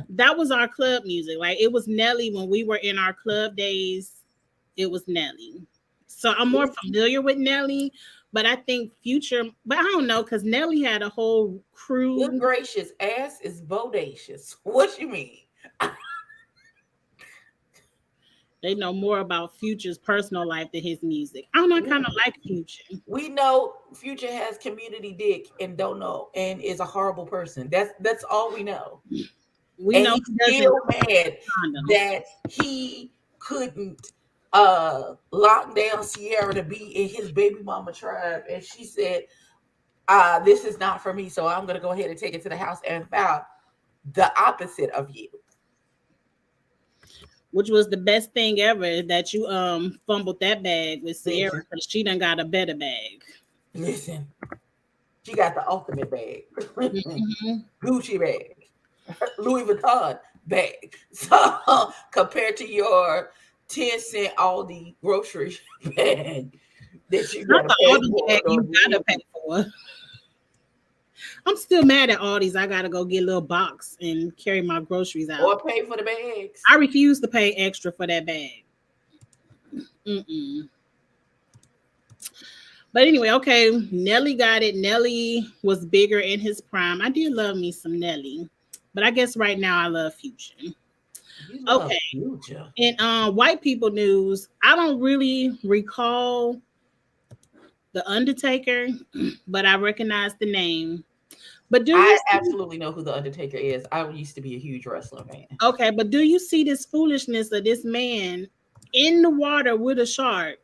That was our club music. Like, it was Nelly when we were in our club days. It was Nelly. So I'm more familiar with Nelly. But I think Future, but I don't know, because Nelly had a whole crew. Good gracious, ass is bodacious. What you mean? They know more about Future's personal life than his music. I don't know, I kind of like Future. We know Future has community dick and don't know, and is a horrible person. That's all we know. We know he's still mad that he couldn't locked down Sierra to be in his baby mama tribe, and she said, this is not for me, so I'm going to go ahead and take it to the house and found the opposite of you. Which was the best thing ever, that you fumbled that bag with Sierra, because she done got a better bag. Listen, she got the ultimate bag. Gucci bag. Louis Vuitton bag. So compared to your 10-cent Aldi grocery bag that you gotta pay for. I'm still mad at Aldi's. I gotta go get a little box and carry my groceries out. Or pay for the bags. I refuse to pay extra for that bag. But anyway, okay, Nelly got it. Nelly was bigger in his prime. I did love me some Nelly, but I guess right now I love Future. Okay. In white people news, I don't really recall The Undertaker, but I recognize the name. But I absolutely know who The Undertaker is. I used to be a huge wrestler fan. Okay, but do you see this foolishness of this man in the water with a shark?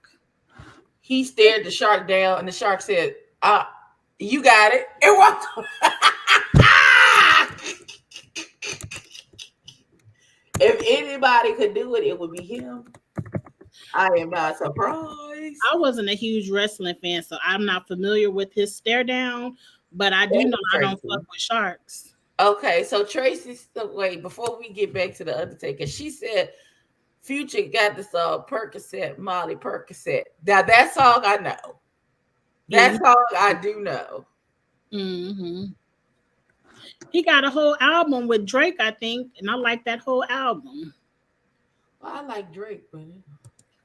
He stared the shark down, and the shark said, you got it. And walked If anybody could do it, it would be him. I am not surprised. I wasn't a huge wrestling fan, so I'm not familiar with his stare down, but I do Thank know you, I don't Tracy. fuck with sharks. Okay, so Tracy, wait, before we get back to the Undertaker, she said Future got this Percocet, Molly Percocet. Now that song I know. That song I do know. Mm-hmm. He got a whole album with Drake, I think, and I like that whole album. Well, I like Drake, but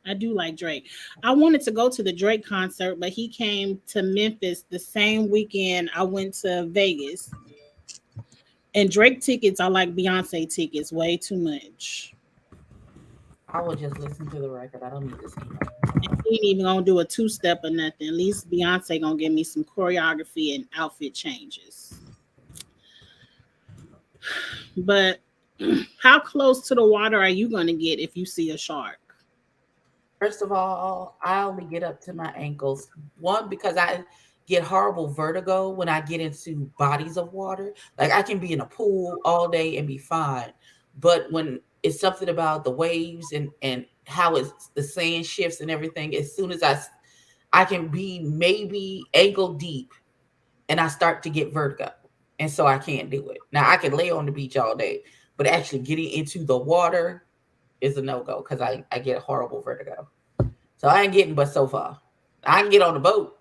I do like Drake. I wanted to go to the Drake concert, but he came to Memphis the same weekend I went to Vegas. And Drake tickets are like Beyonce tickets, way too much. I will just listen to the record. I don't need to see it. And he ain't even gonna do a two-step or nothing. At least Beyonce gonna give me some choreography and outfit changes. But how close to the water are you gonna get if you see a shark? First of all, I only get up to my ankles. One, because I get horrible vertigo when I get into bodies of water. Like I can be in a pool all day and be fine. But when it's something about the waves and how it's the sand shifts and everything, as soon as I can be maybe ankle deep and I start to get vertigo. And so I can't do it. Now I can lay on the beach all day, but actually getting into the water is a no-go because I get horrible vertigo. So I ain't getting but so far. I can get on the boat.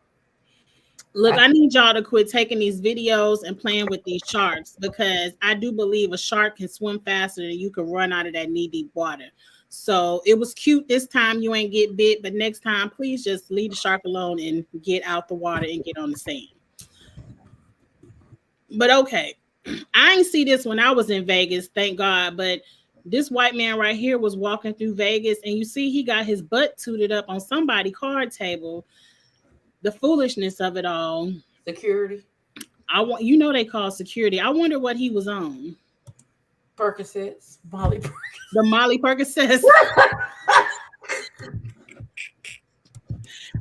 Look, I need y'all to quit taking these videos and playing with these sharks because I do believe a shark can swim faster than you can run out of that knee-deep water. So it was cute this time you ain't get bit, but next time, please just leave the shark alone and get out the water and get on the sand. But okay, I ain't see this when I was in Vegas, thank God, but this white man right here was walking through Vegas and you see he got his butt tooted up on somebody's card table. The foolishness of it all. Security. They call security. I wonder what he was on. Percocets. Molly Percocets. The Molly Percocets.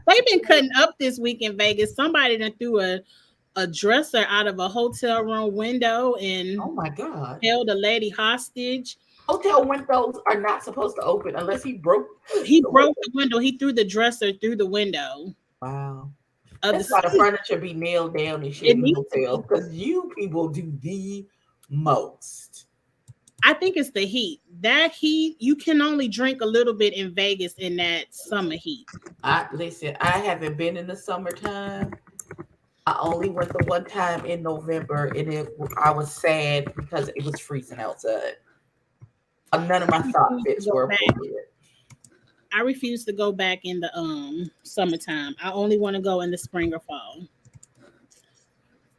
They've been cutting up this week in Vegas. Somebody done threw a dresser out of a hotel room window and oh my God, held a lady hostage. Hotel windows are not supposed to open unless he broke. He broke the window. He threw the dresser through the window. Wow. That's why the furniture be nailed down and shit in hotels because you people do the most. I think it's the heat. That heat, you can only drink a little bit in Vegas in that summer heat. Listen, I haven't been in the summertime. I only went the one time in November and I was sad because it was freezing outside. None of my sock fits were appropriate. I refuse to go back in the summertime. I only want to go in the spring or fall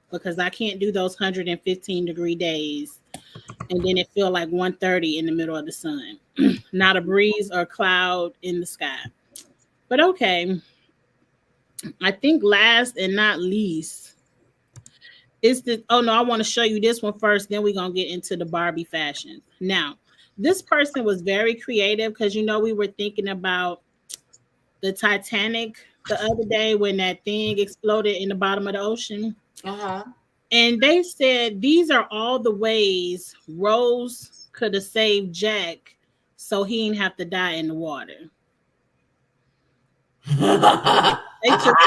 because I can't do those 115-degree days and then it feel like 130 in the middle of the sun. Not a breeze or cloud in the sky. But okay, I think last and not least is the. Oh no, I want to show you this one first. Then we're gonna get into the Barbie fashion. Now, this person was very creative because we were thinking about the Titanic the other day when that thing exploded in the bottom of the ocean. And they said these are all the ways Rose could have saved Jack so he didn't have to die in the water. They took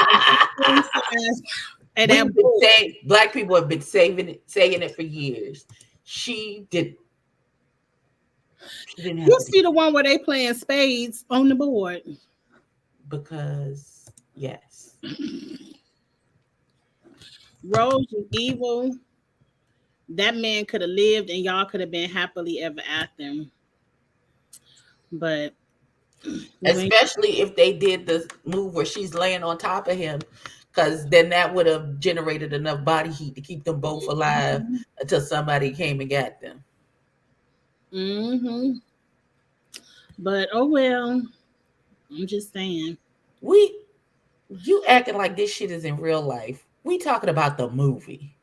Black people have been saying it for years. She didn't. You see the one where they playing spades on the board. Because, yes. Rose was evil. That man could have lived and y'all could have been happily ever after. But especially if they did the move where she's laying on top of him, because then that would have generated enough body heat to keep them both alive until somebody came and got them. But oh well, I'm just saying. You acting like this shit is in real life. We talking about the movie.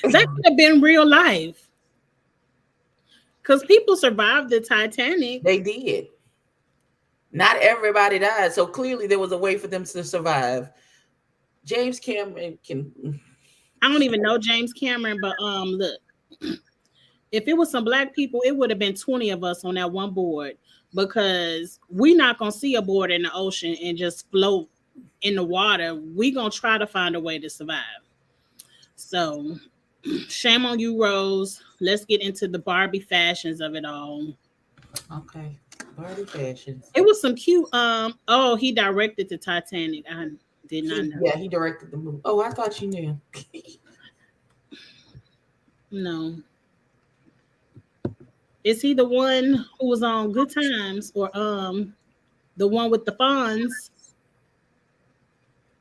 That could have been real life. Because people survived the Titanic. They did. Not everybody died. So clearly there was a way for them to survive. James Cameron can. I don't even know James Cameron, but look. If it was some black people, it would have been 20 of us on that one board because we not gonna see a board in the ocean and just float in the water. We gonna try to find a way to survive. So shame on you, Rose. Let's get into the Barbie fashions of it all. Okay. Barbie fashions. It was some cute. Oh, he directed the Titanic. I did not know. Yeah, he directed the movie. Oh, I thought you knew. No. Is he the one who was on Good Times or the one with the Fonz?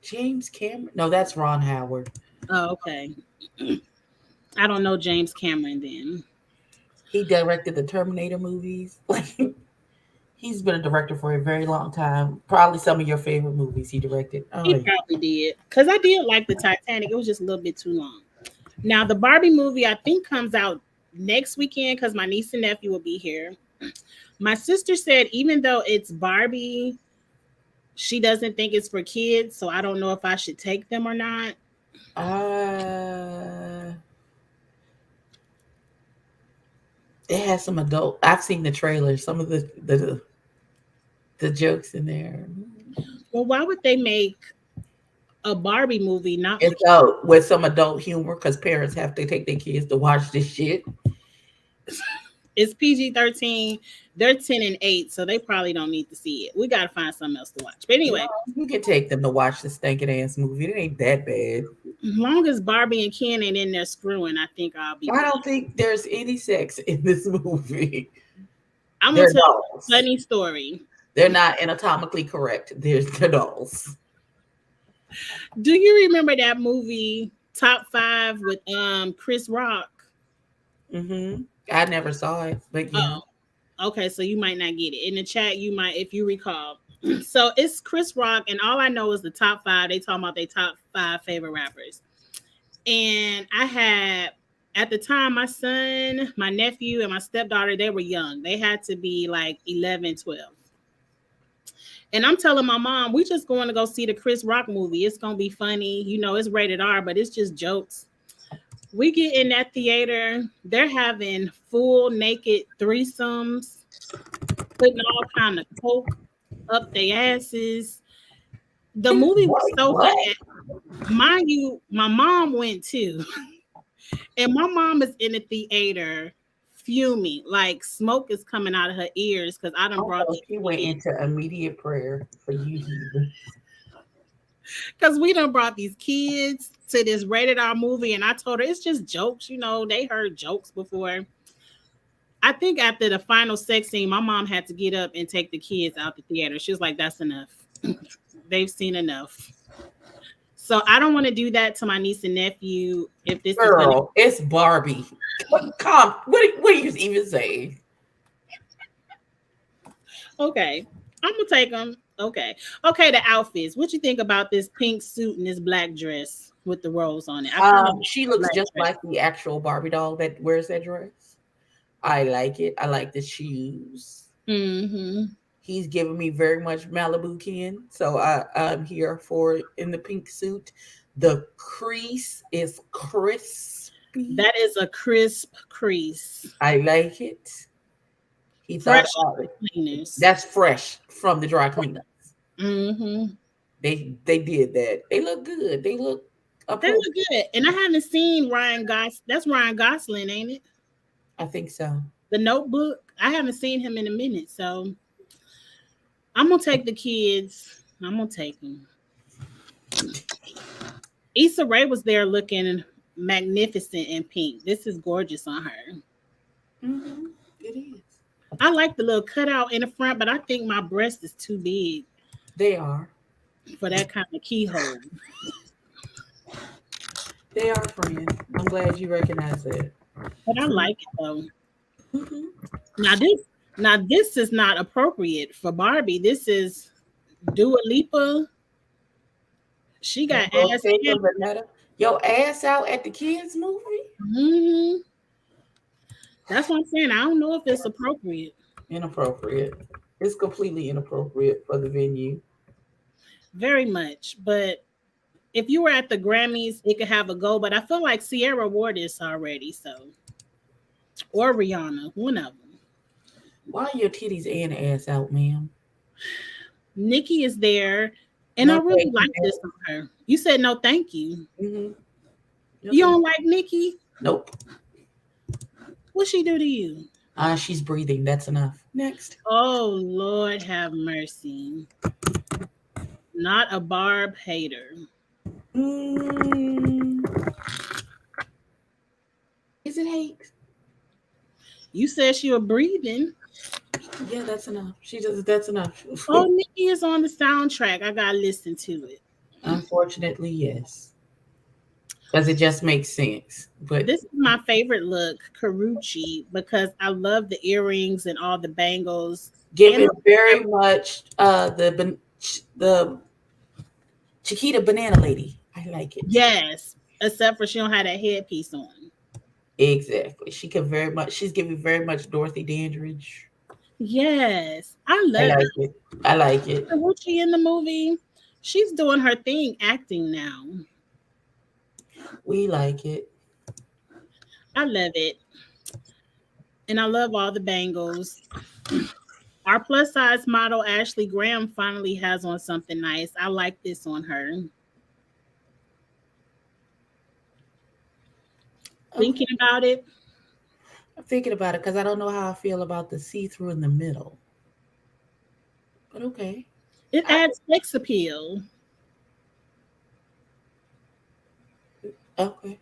James Cameron? No, that's Ron Howard. Oh, okay. I don't know James Cameron then. He directed the Terminator movies. Like, he's been a director for a very long time. Probably some of your favorite movies he directed. Oh, He yeah. probably did. Because I did like the Titanic. It was just a little bit too long. Now, the Barbie movie, I think, comes out next weekend because my niece and nephew will be here. My sister said even though it's Barbie, she doesn't think it's for kids. So I don't know if I should take them or not. It has some adult. I've seen the trailer. Some of the jokes in there. Well, why would they make a Barbie movie not It's out with some adult humor because parents have to take their kids to watch this shit. It's PG-13. They're 10 and 8, so they probably don't need to see it. We got to find something else to watch. But anyway, You can take them to watch the stinking ass movie. It ain't that bad. as long as Barbie and Ken ain't in there screwing, I think I'll be I don't think there's any sex in this movie. I'm going They're to tell dolls. a funny story. They're not anatomically correct. They're dolls. Do you remember that movie Top 5 with Chris Rock? Mm-hmm. I never saw it, but yeah. Oh, okay, so you might not get it. In the chat, you might, if you recall. So it's Chris Rock, and all I know is the top 5. They talking about their top 5 favorite rappers. And I had, at the time, my son, my nephew, and my stepdaughter, they were young. They had to be like 11, 12. And I'm telling my mom, we just going to go see the Chris Rock movie. It's going to be funny. You know, it's rated R, but it's just jokes. We get in that theater. They're having full naked threesomes, putting all kind of coke up their asses. The movie was so bad. Mind you, my mom went too. And my mom is in the theater fuming, like smoke is coming out of her ears because I done brought. She went into immediate prayer for you. Because we done brought these kids to this rated R movie, and I told her it's just jokes. You know, they heard jokes before. I think after the final sex scene, my mom had to get up and take the kids out the theater. She was like, "That's enough. They've seen enough." So I don't want to do that to my niece and nephew. If this Girl, it's Barbie. Come, what are you even saying? Okay, I'm gonna take them. Okay, the outfits. What you think about this pink suit and this black dress with the rose on it? She looks just like the actual Barbie doll that wears that dress. I like it. I like the shoes. Mm-hmm. He's giving me very much Malibu Ken, so I'm here for it in the pink suit. The crease is crispy. That is a crisp crease. I like it. He Fresh thought about it. cleaners. That's fresh from the dry cleaners. Mm-hmm. They did that. They look good. They look good. And I haven't seen Ryan Gosling. That's Ryan Gosling, ain't it? I think so. The Notebook. I haven't seen him in a minute, so I'm gonna take the kids. I'm gonna take them. Issa Rae was there looking magnificent in pink. This is gorgeous on her. Mm-hmm. It is. I like the little cutout in the front, but I think my breast is too big. They are. For that kind of keyhole. They are, friends. I'm glad you recognize that. But I like it though. Mm-hmm. Now this is not appropriate for Barbie. This is Dua Lipa. She got ass. Your ass out at the kids movie? Mm-hmm. That's what I'm saying. I don't know if it's appropriate. Inappropriate. It's completely inappropriate for the venue. Very much. But if you were at the Grammys, it could have a go. But I feel like Sierra wore this already. So or Rihanna, one of them. Why are your titties and ass out, ma'am? Nikki is there, and I No, really thank like you. this on her. You said no, thank you. Mm-hmm. You don't like Nikki? Nope. What she do to you? She's breathing. That's enough. Next. Oh Lord, have mercy. Not a Barb hater. Is it hate? You said she was breathing. Yeah, that's enough. That's enough. Oh, Nikki is on the soundtrack. I gotta listen to it. Unfortunately, yes. Because it just makes sense. But This is my favorite look, Karuchi, because I love the earrings and all the bangles. give And it very much the Chiquita Banana Lady. I like it. yes, except for she don't have that headpiece on. Exactly. She's giving very much Dorothy Dandridge. Yes, I I love like it. I like it. Karuchi in the movie. She's doing her thing acting now. We like it. I love it. And I love all the bangles. Our plus size model, Ashley Graham, finally has on something nice. I like this on her. Thinking about it. I'm thinking about it because I don't know how I feel about the see-through in the middle. But okay. It adds sex appeal. Okay.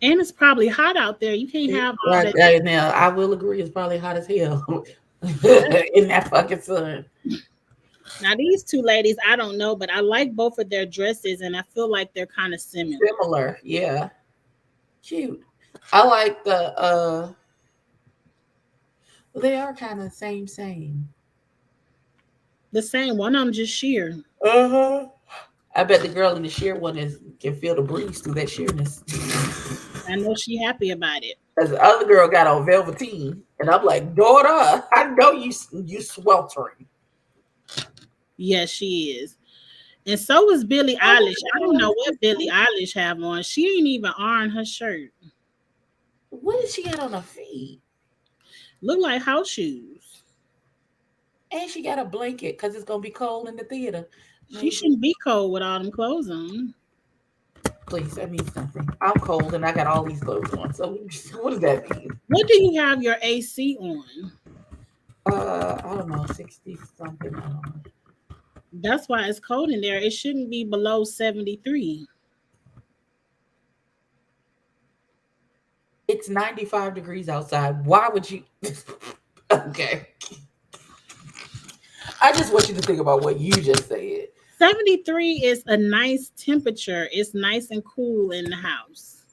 And it's probably hot out there. You can't have all Right that. now, I will agree it's probably hot as hell in that fucking sun. Now, these two ladies, I don't know, but I like both of their dresses, and I feel like they're kind of similar. Similar, yeah. Cute. I like the they are kind of same. The same. One of them just sheer. Uh-huh. I bet the girl in the sheer one can feel the breeze through that sheerness. I know she happy about it. As the other girl got on velveteen, and I'm like, daughter, I know you sweltering. Yes, she is. And so is Billie Eilish. I don't know what Billie Eilish have on. She ain't even iron her shirt. What did she got on her feet? Look like house shoes. And she got a blanket because it's gonna be cold in the theater. She shouldn't be cold with all them clothes on. Please, that means something. I'm cold and I got all these clothes on. So what does that mean? What do you have your AC on? I don't know, 60 something. I don't know. That's why it's cold in there. It shouldn't be below 73. It's 95 degrees outside. Why would you? Okay. I just want you to think about what you just said. 73 is a nice temperature. It's nice and cool in the house.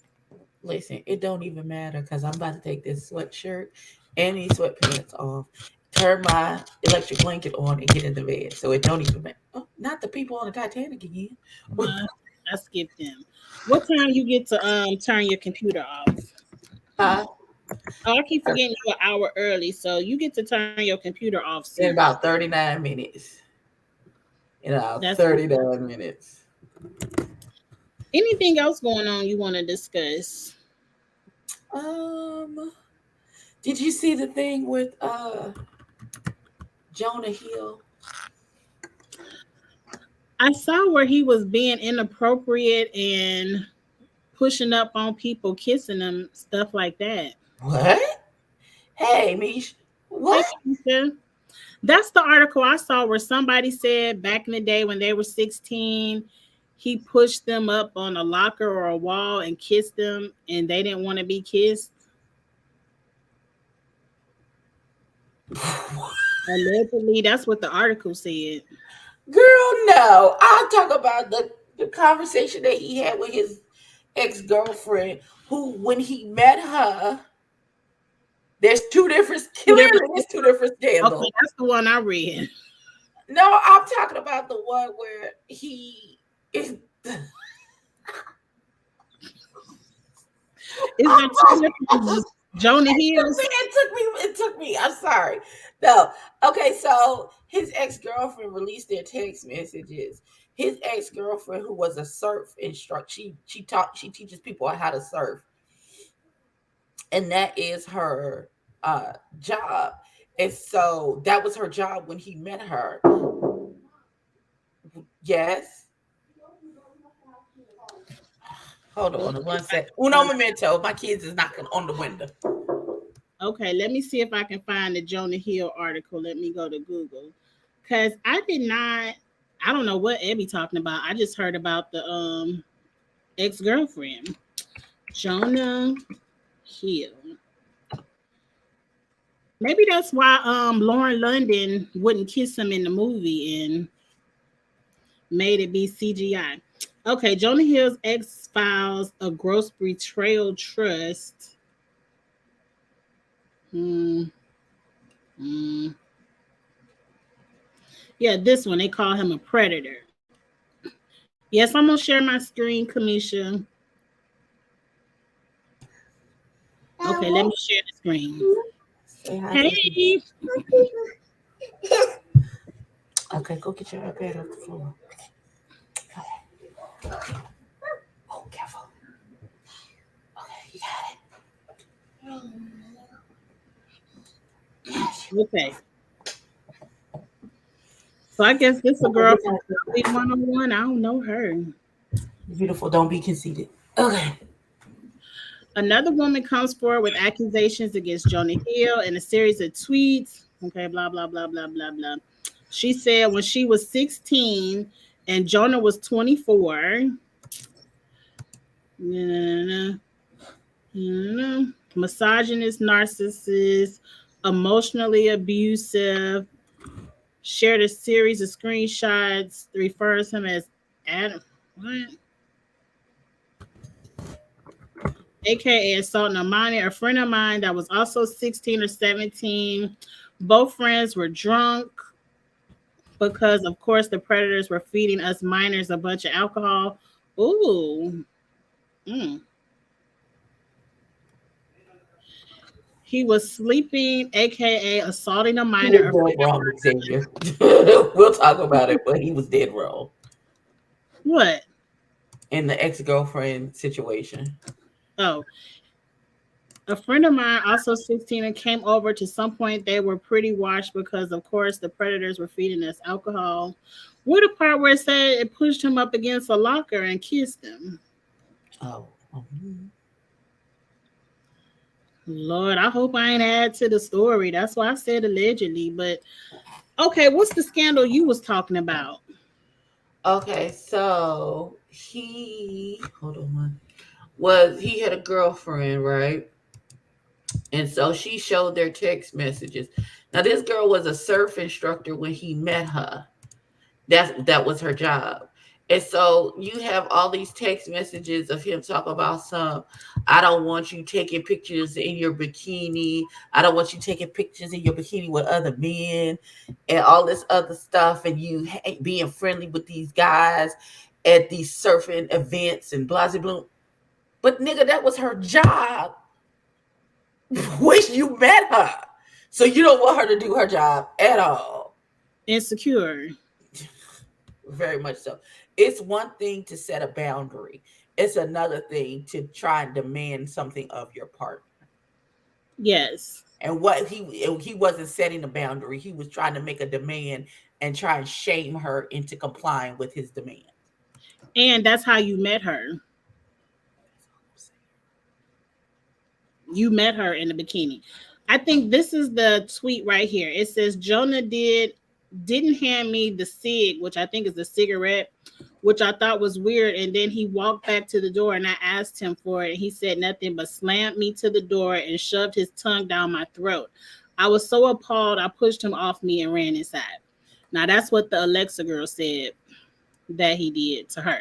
Listen, it don't even matter because I'm about to take this sweatshirt and these sweatpants off, turn my electric blanket on, and get in the bed. So it don't even matter. Oh, not the people on the Titanic again. I skipped them. What time you get to turn your computer off? I keep forgetting you're an hour early, so you get to turn your computer off soon. In about 39 minutes. That's 39 minutes. Anything else going on you want to discuss? Did you see the thing with Jonah Hill? I saw where he was being inappropriate and pushing up on people, kissing them, stuff like that. What? Hey, Mish. What? That's the article I saw where somebody said back in the day when they were 16, he pushed them up on a locker or a wall and kissed them, and they didn't want to be kissed. Allegedly, that's what the article said. Girl, no. I'll talk about the conversation that he had with his ex-girlfriend, who, when he met her, there's two different scandals. Okay, that's the one I read. No, I'm talking about the one where he is. Is that Jonah Hill? It took me. I'm sorry. No. Okay, so his ex-girlfriend released their text messages. His ex-girlfriend, who was a surf instructor, she teaches people how to surf. and that is her job. And so that was her job when he met her. Yes. Hold on one sec. Uno momento. My kids is knocking on the window. Okay, let me see if I can find the Jonah Hill article. Let me go to Google. Because I don't know what Ebby talking about. I just heard about the ex-girlfriend. Jonah Hill. Maybe that's why Lauren London wouldn't kiss him in the movie and made it be CGI. Okay, Jonah Hill's ex files a gross betrayal trust. Yeah, this one, they call him a predator. Yes, I'm gonna share my screen, Kamisha. Okay, let me share the screen. Hey. Okay, go get your iPad off the floor. Okay. Oh, careful. Okay, you got it. Okay. So I guess this is a girl from 101. I don't know her. Beautiful. Don't be conceited. Okay. Another woman comes forward with accusations against Jonah Hill in a series of tweets. Okay, blah, blah, blah, blah, blah, blah. She said when she was 16 and Jonah was 24, misogynist, narcissist, emotionally abusive, shared a series of screenshots, refers him as Adam. What? AKA assaulting a minor, a friend of mine that was also 16 or 17. Both friends were drunk because, of course, the predators were feeding us minors a bunch of alcohol. Ooh. He was sleeping, AKA assaulting a minor. He was dead wrong, Xavier. We'll talk about it, but he was dead wrong. What? In the ex-girlfriend situation. Oh, a friend of mine, also 16, and came over. To some point, they were pretty washed because, of course, the predators were feeding us alcohol. What the part where it said it pushed him up against a locker and kissed him? Oh. Lord, I hope I ain't add to the story. That's why I said allegedly. But okay, what's the scandal you was talking about? Okay, so he had a girlfriend, right? And so she showed their text messages. Now, this girl was a surf instructor when he met her. That was her job. And so you have all these text messages of him talking about I don't want you taking pictures in your bikini. I don't want you taking pictures in your bikini with other men and all this other stuff. And you being friendly with these guys at these surfing events and blah, blah, blah. But nigga, that was her job when you met her. So you don't want her to do her job at all. Insecure. Very much so. It's one thing to set a boundary. It's another thing to try and demand something of your partner. Yes. And what he wasn't setting a boundary. He was trying to make a demand and try and shame her into complying with his demand. And that's how you met her. You met her in the bikini. I think this is the tweet right here. It says Jonah didn't hand me the cig, which I think is the cigarette, which I thought was weird. And then he walked back to the door and I asked him for it. And he said nothing but slammed me to the door and shoved his tongue down my throat. I was so appalled. I pushed him off me and ran inside. Now that's what the Alexa girl said that he did to her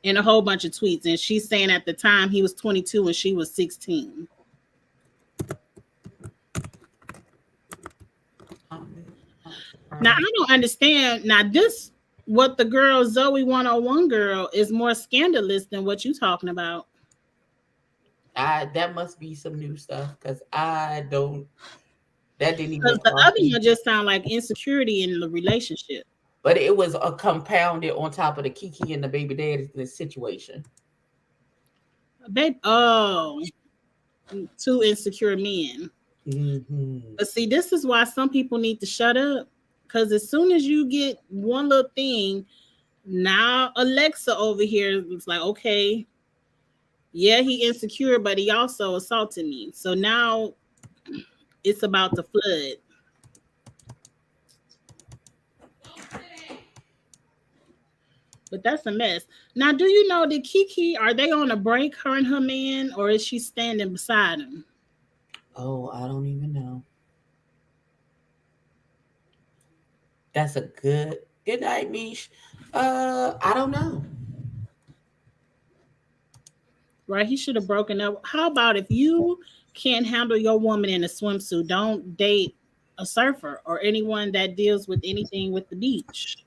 in a whole bunch of tweets. And she's saying at the time he was 22 and she was 16. Now, I don't understand. Now, what the girl Zoe 101 girl is more scandalous than what you talking about. That must be some new stuff because I don't. That didn't even. Because the other one just sound like insecurity in the relationship. But it was a compounded on top of the Kiki and the baby daddy situation. Babe, oh. two insecure men. Mm-hmm. But see, this is why some people need to shut up. Because as soon as you get one little thing, now Alexa over here is like, okay, yeah, he insecure, but he also assaulted me. So now it's about to flood. But that's a mess. Now, do you know that Kiki, are they on a break, her and her man, or is she standing beside him? Oh, I don't even know. That's a good night, Mish. I don't know. Right? He should have broken up. How about if you can't handle your woman in a swimsuit, don't date a surfer or anyone that deals with anything with the beach.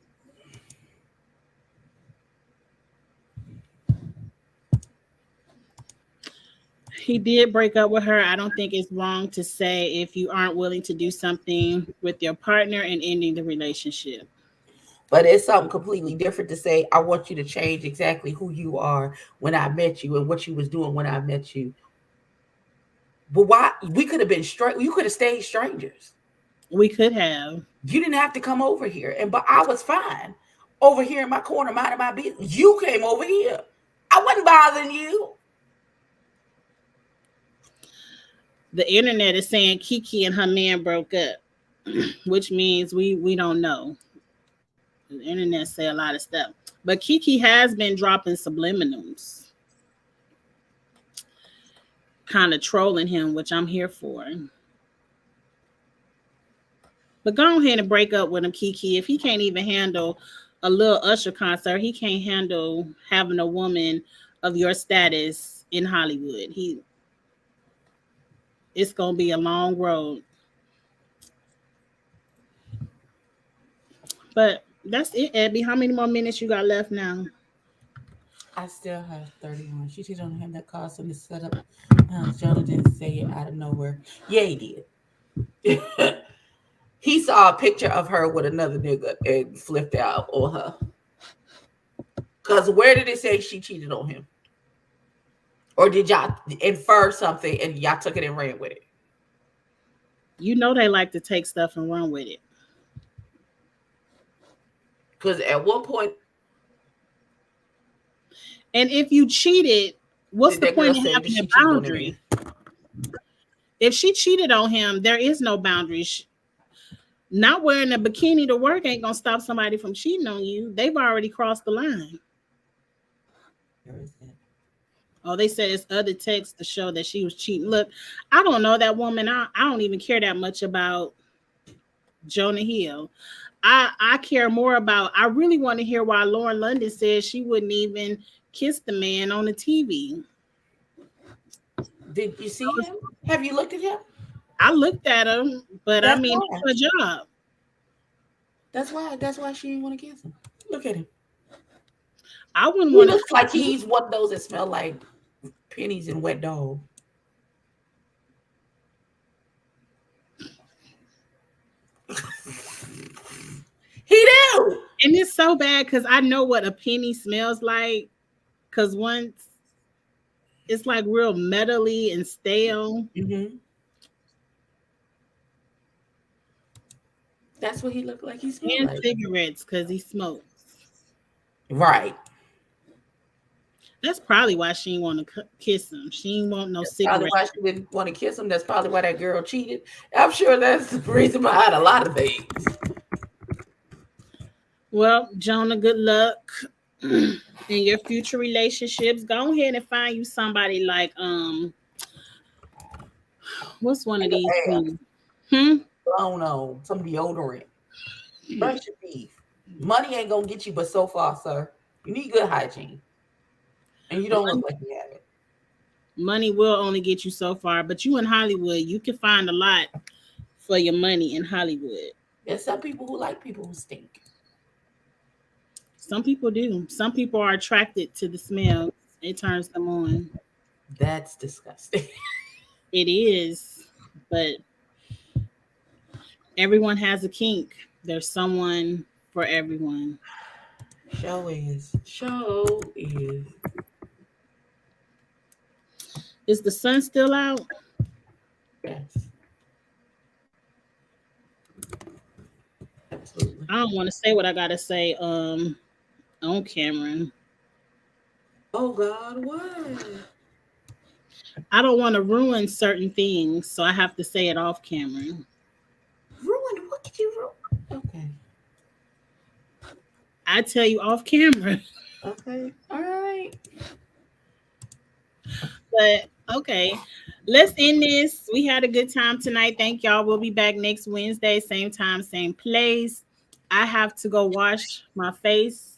He did break up with her. I don't think it's wrong to say if you aren't willing to do something with your partner and ending the relationship. But it's something completely different to say, I want you to change exactly who you are when I met you and what you was doing when I met you. But why? We could have been straight. You could have stayed strangers. We could have. You didn't have to come over here. But I was fine over here in my corner, minding my business. You came over here. I wasn't bothering you. The internet is saying Kiki and her man broke up, which means we don't know. The internet say a lot of stuff. But Kiki has been dropping subliminals, kind of trolling him, which I'm here for. But go ahead and break up with him, Kiki. If he can't even handle a little Usher concert, he can't handle having a woman of your status in Hollywood. It's gonna be a long road. But that's it, Abby. How many more minutes you got left now? I still have 31. She did on him that caused him to set up. Jonah didn't say it out of nowhere. Yeah, he did. He saw a picture of her with another nigga and flipped out on her. Because where did it say she cheated on him? Or did y'all infer something and y'all took it and ran with it? You know they like to take stuff and run with it. Because at one point... And if you cheated, what's the point of having a boundary? If she cheated on him, there is no boundaries. Not wearing a bikini to work ain't gonna stop somebody from cheating on you. They've already crossed the line. Oh, they said it's other texts to show that she was cheating. Look, I don't know that woman. I don't even care that much about Jonah Hill. I care more about, I really want to hear why Lauren London said she wouldn't even kiss the man on the TV. Did you see him? Have you looked at him? I looked at him, but that's it's her job. That's why she didn't want to kiss him. Look at him. I wouldn't want to. Looks like he's one of those that smell like pennies and wet dog. He do. And it's so bad because I know what a penny smells like. Because once it's like real metally and stale. Mm-hmm. That's what he looked like. He smelled and like cigarettes because he smokes. Right. That's probably why she didn't want to kiss him. She didn't want no cigarettes. Probably why she didn't want to kiss him. That's probably why that girl cheated. I'm sure that's the reason behind a lot of things. Well, Jonah, good luck in your future relationships. Go ahead and find you somebody like what's one of these things? I don't know. Some deodorant. Brush your teeth. Money ain't gonna get you but so far, sir. You need good hygiene. And you don't look like you have it. Money will only get you so far, but you in Hollywood, you can find a lot for your money in Hollywood. There's some people who like people who stink. Some people do. Some people are attracted to the smell. It turns them on. That's disgusting. It is, but everyone has a kink. There's someone for everyone. Show is. Is the sun still out? Yes. Absolutely. I don't want to say what I gotta say on camera. Oh God, what? I don't want to ruin certain things, so I have to say it off camera. Ruined? What did you ruin? Okay. I tell you off camera. Okay. All right. But okay, let's end this. We had a good time tonight. Thank y'all. We'll be back next Wednesday, same time, same place. I have to go wash my face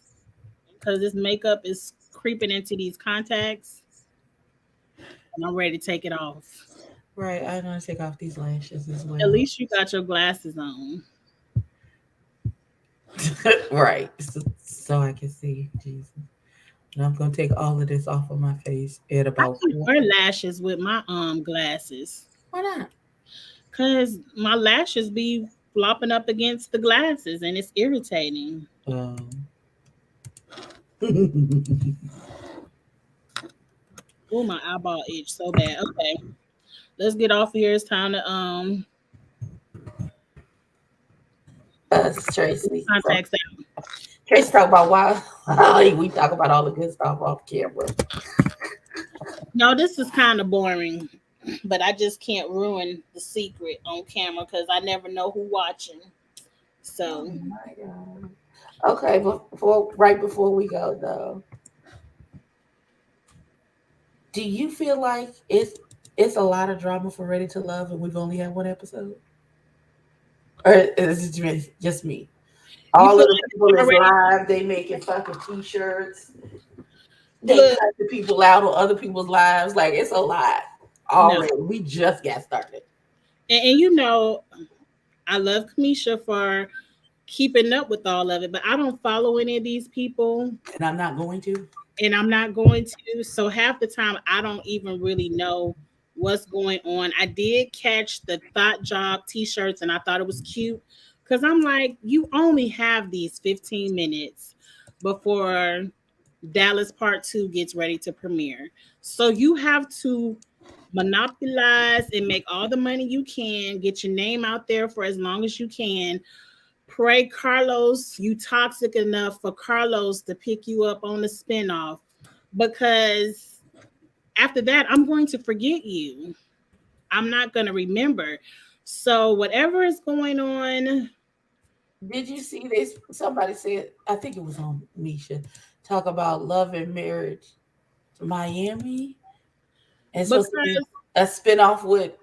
because this makeup is creeping into these contacts. And I'm ready to take it off. Right. I'm gonna take off these lashes as well. At least you got your glasses on. Right. So I can see Jesus. And I'm gonna take all of this off of my face at I about. can wear lashes with my glasses. Why not? Because my lashes be flopping up against the glasses and it's irritating. Oh, my eyeball itch so bad. Okay. Let's get off here. It's time to Tracy. contacts out. Tracy talk about why we talk about all the good stuff off camera. No, this is kind of boring, but I just can't ruin the secret on camera because I never know who watching. So, Oh my God. Okay, right before we go though, do you feel like it's a lot of drama for Ready to Love and we've only had one episode? Or is it just me? All of the people is live, they making fucking t-shirts. They cut the people out on other people's lives. Like, it's a lot already. No. We just got started. And you know, I love Kamisha for keeping up with all of it, but I don't follow any of these people. And I'm not going to. So half the time, I don't even really know what's going on. I did catch the Thought Job t-shirts and I thought it was cute because I'm like, you only have these 15 minutes before Dallas Part 2 gets ready to premiere. So you have to monopolize and make all the money you can, get your name out there for as long as you can. Pray Carlos, you toxic enough for Carlos to pick you up on the spinoff, because after that, I'm going to forget you. I'm not going to remember. So whatever is going on. Did you see this? Somebody said, I think it was on Misha, talk about Love and Marriage Miami. And so a spinoff with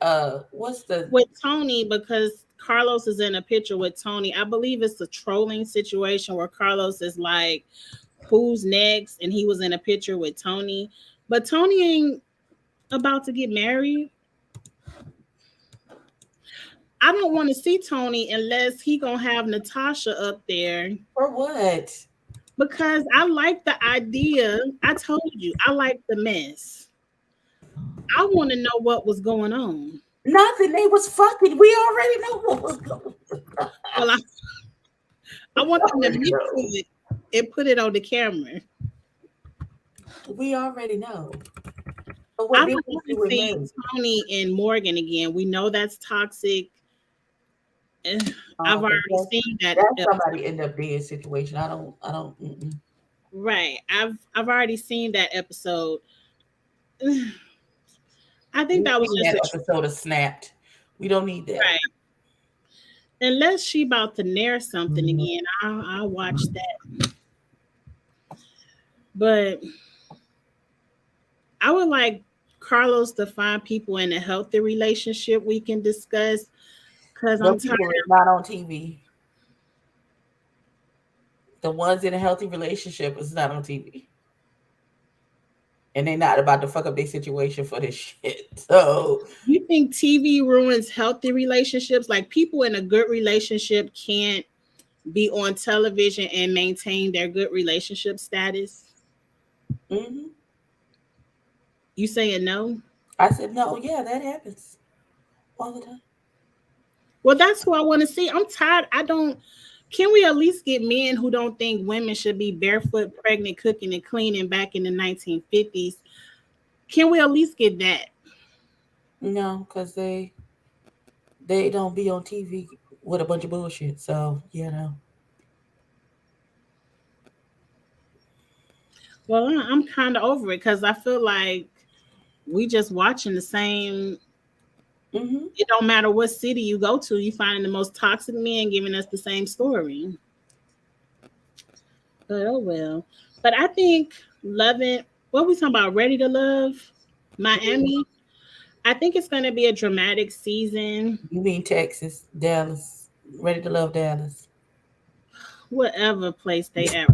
with Tony, because Carlos is in a picture with Tony. I believe it's a trolling situation where Carlos is like, who's next? And he was in a picture with Tony. But Tony ain't about to get married. I don't want to see Tony unless he gonna have Natasha up there. For what? Because I like the idea. I told you, I like the mess. I want to know what was going on. Nothing. They was fucking. We already know what was going on. Well, I want them to mix it and put it on the camera. We already know. I want to see Tony and Morgan again. We know that's toxic. I've already seen that. That's somebody in the bed situation. I don't. Mm-mm. Right. I've already seen that episode. I think that was just that episode of Snapped. We don't need that. Right. Unless she about to nair something again, I'll watch that. But I would like Carlos to find people in a healthy relationship we can discuss. Because I'm tired. Not on TV. The ones in a healthy relationship is not on TV. And they're not about to fuck up their situation for this shit. So you think TV ruins healthy relationships? Like, people in a good relationship can't be on television and maintain their good relationship status? Mm-hmm. You saying no? I said no. Yeah, that happens all the time. Well, that's who I want to see. I'm tired. Can we at least get men who don't think women should be barefoot, pregnant, cooking, and cleaning back in the 1950s? Can we at least get that? No, because they don't be on TV with a bunch of bullshit. So Well, I'm kind of over it because I feel like we just watching the same. Mm-hmm. It don't matter what city you go to, you finding the most toxic men giving us the same story. But oh well. But I think loving what we talking about, Ready to Love, Miami. I think it's going to be a dramatic season. You mean Texas, Dallas, Ready to Love Dallas. Whatever place they at,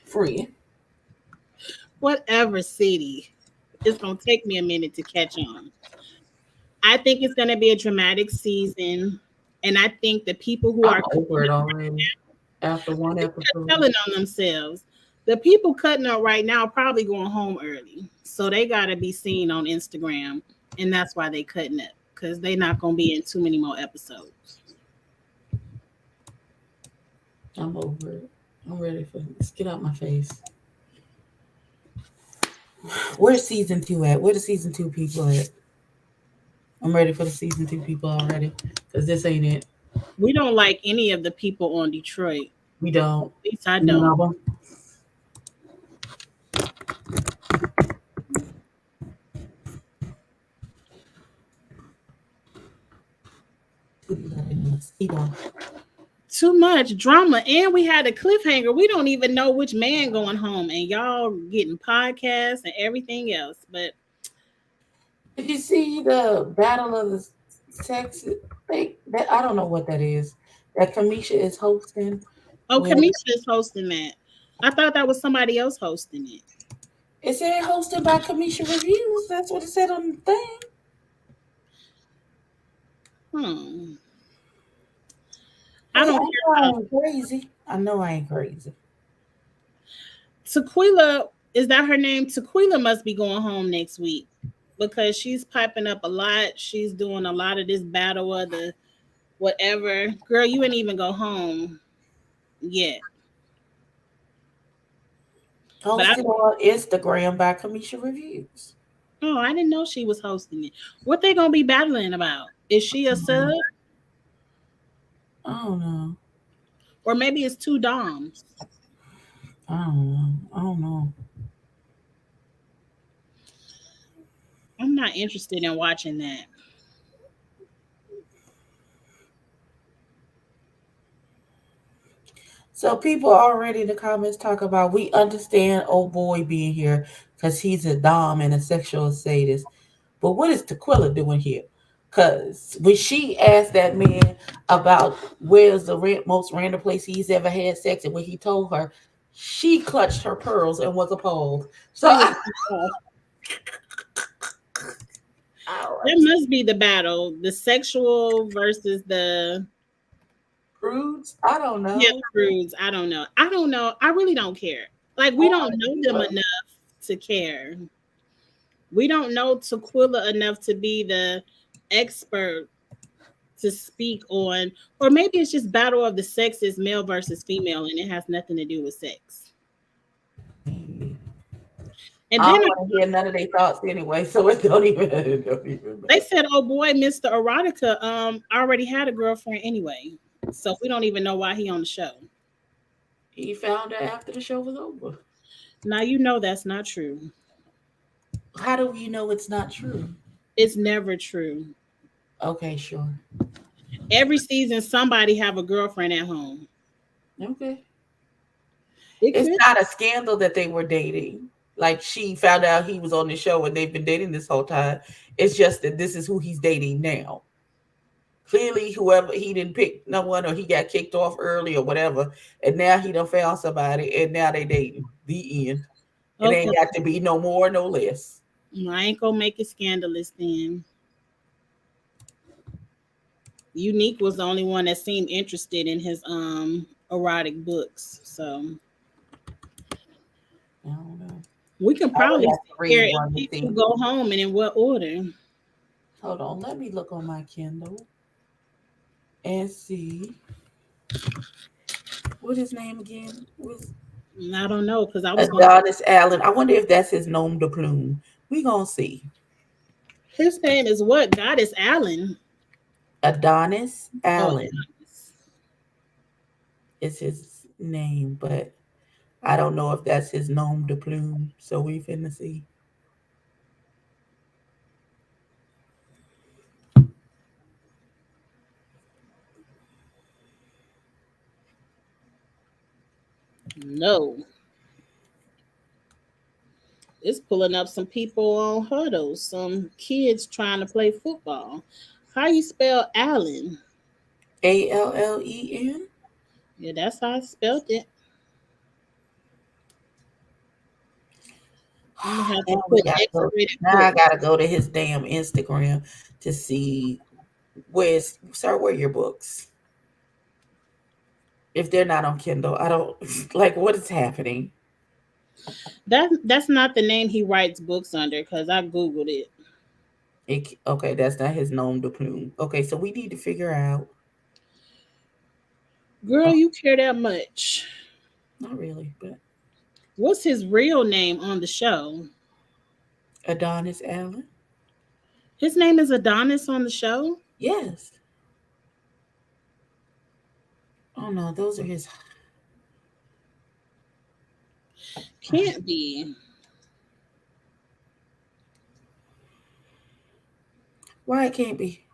Free. whatever city. It's going to take me a minute to catch on. I think it's going to be a dramatic season, and I think the people who I'm are over it already. After one they're episode, telling on themselves. The people cutting up right now are probably going home early, so they got to be seen on Instagram, and that's why they cutting up because they're not going to be in too many more episodes. I'm over it. I'm ready for this. Get out my face. Where's season 2 at? Where the season 2 people at? I'm ready for the season 2 people already because this ain't it. We don't like any of the people on Detroit. We don't. At least I don't. No. Too much drama, and we had a cliffhanger. We don't even know which man going home, and y'all getting podcasts and everything else. But Did you see the Battle of the Sexes? That I don't know what that is. That Kamisha is hosting. Kamisha is hosting that. I thought that was somebody else hosting it. It said hosted by Kamisha Reviews. That's what it said on the thing. I don't care. I ain't crazy. I know I ain't crazy. Tequila, is that her name? Tequila must be going home next week because she's piping up a lot. She's doing a lot of this battle of the whatever. Girl, you ain't even go home yet. Hosted on Instagram by Kamisha Reviews. Oh, I didn't know she was hosting it. What they gonna be battling about? Is she a sub? I don't know. Or maybe it's two Doms. I don't know. I'm not interested in watching that. So people already in the comments talk about, we understand old boy being here because he's a dom and a sexual sadist. But what is Tequila doing here? Because when she asked that man about where's the most random place he's ever had sex, and when he told her, she clutched her pearls and was appalled. So that must be the battle, the sexual versus the prudes. I don't know. Yeah, prudes. I don't know. I really don't care. Like, we don't know them enough to care. We don't know Tequila enough to be the expert to speak on, or maybe it's just battle of the sexes, male versus female, and it has nothing to do with sex. And I then don't want to hear none of their thoughts anyway, so it don't even they said, oh boy, Mr. Erotica already had a girlfriend anyway. So we don't even know why he on the show. He found her after the show was over. Now you know that's not true. How do you know it's not true? It's never true. Okay, sure. Every season, somebody have a girlfriend at home. Okay. It's not a scandal that they were dating. Like, she found out he was on the show and they've been dating this whole time. It's just that this is who he's dating now. Clearly, whoever, he didn't pick no one, or he got kicked off early or whatever, and now he done found somebody, and now they dating. The end. It ain't got to be no more, no less. I ain't gonna make it scandalous then. Unique was the only one that seemed interested in his erotic books, so I don't know. We can probably hear if people go home and in what order. Hold on, let me look on my Kindle and see. What's his name again? I don't know, because I was Adonis Allen. I wonder if that's his nom de plume. We gonna see. His name is what? Goddess Allen. Adonis Oh, Allen Adonis. is his name, but I don't know if that's his nom de plume. So we finna see. No. It's pulling up some people on huddles, some kids trying to play football. How you spell Allen? Allen. Yeah, that's how I spelled it. I'm gonna have to Now we put gotta go. X-rated Now I book. gotta go to his damn Instagram to see where's sir. Where are your books? If they're not on Kindle, I don't like what is happening. That's not the name he writes books under because I googled it. Okay, that's not his nom de plume. Okay, so we need to figure out. Girl, Oh, you care that much? not really, but What's his real name on the show? Adonis Allen. His name is Adonis on the show? Yes. Oh no, those are his. Can't be. Why it can't be?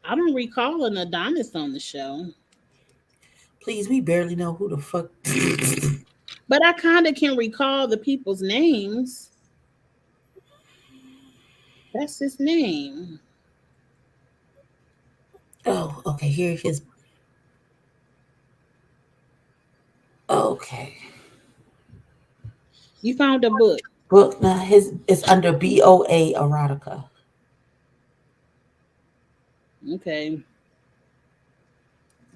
I don't recall an Adonis on the show. Please, we barely know who the fuck. But I kind of can recall the people's names. That's his name. Oh, okay. Here his. Okay. You found a book. Book now his it's under BOA erotica. Okay.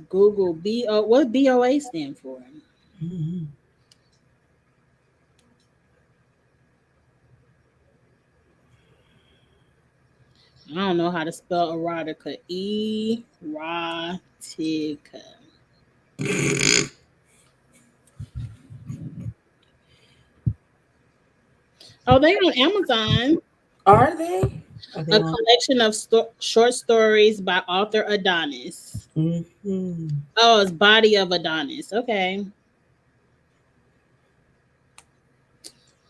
Google BO. What BOA stand for? Mhm. I don't know how to spell erotica. Erotica. Oh, they on Amazon. Are they? Are they A on? collection of short stories by author Adonis. Mm-hmm. Oh, it's Body of Adonis. Okay.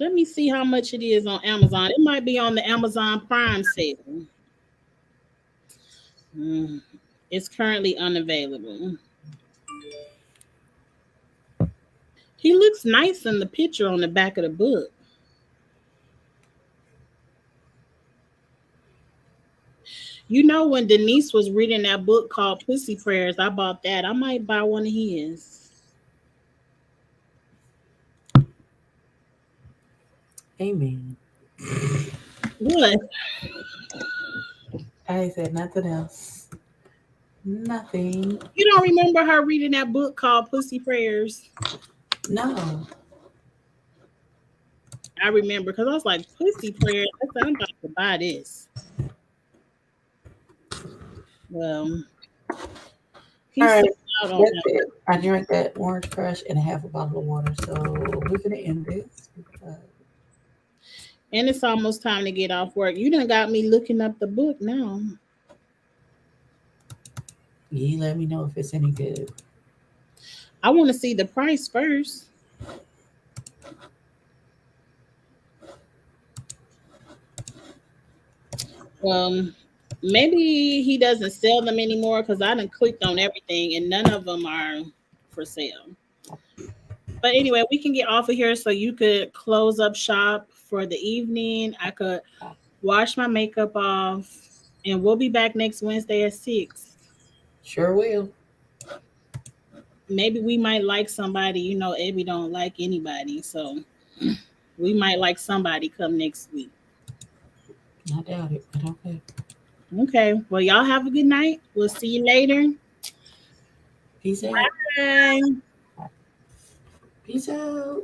Let me see how much it is on Amazon. It might be on the Amazon Prime sale. It's currently unavailable. He looks nice in the picture on the back of the book. You know, when Denise was reading that book called Pussy Prayers, I bought that. I might buy one of his. Amen. What? I said nothing else. Nothing. You don't remember her reading that book called Pussy Prayers? No. I remember because I was like, Pussy Prayers? I said, I'm about to buy this. Well, he's All right. out on That's that. it. I drank that orange crush and a half a bottle of water. So we're gonna end this. And it's almost time to get off work. You done got me looking up the book now. You let me know if it's any good. I want to see the price first. Maybe he doesn't sell them anymore because I done clicked on everything and none of them are for sale. But anyway, we can get off of here so you could close up shop for the evening. I could wash my makeup off and we'll be back next Wednesday at 6. Sure will. Maybe we might like somebody. You know, Abby don't like anybody. So we might like somebody come next week. I doubt it, but okay. Okay. Well, y'all have a good night. We'll see you later. Peace out. Bye. Peace out.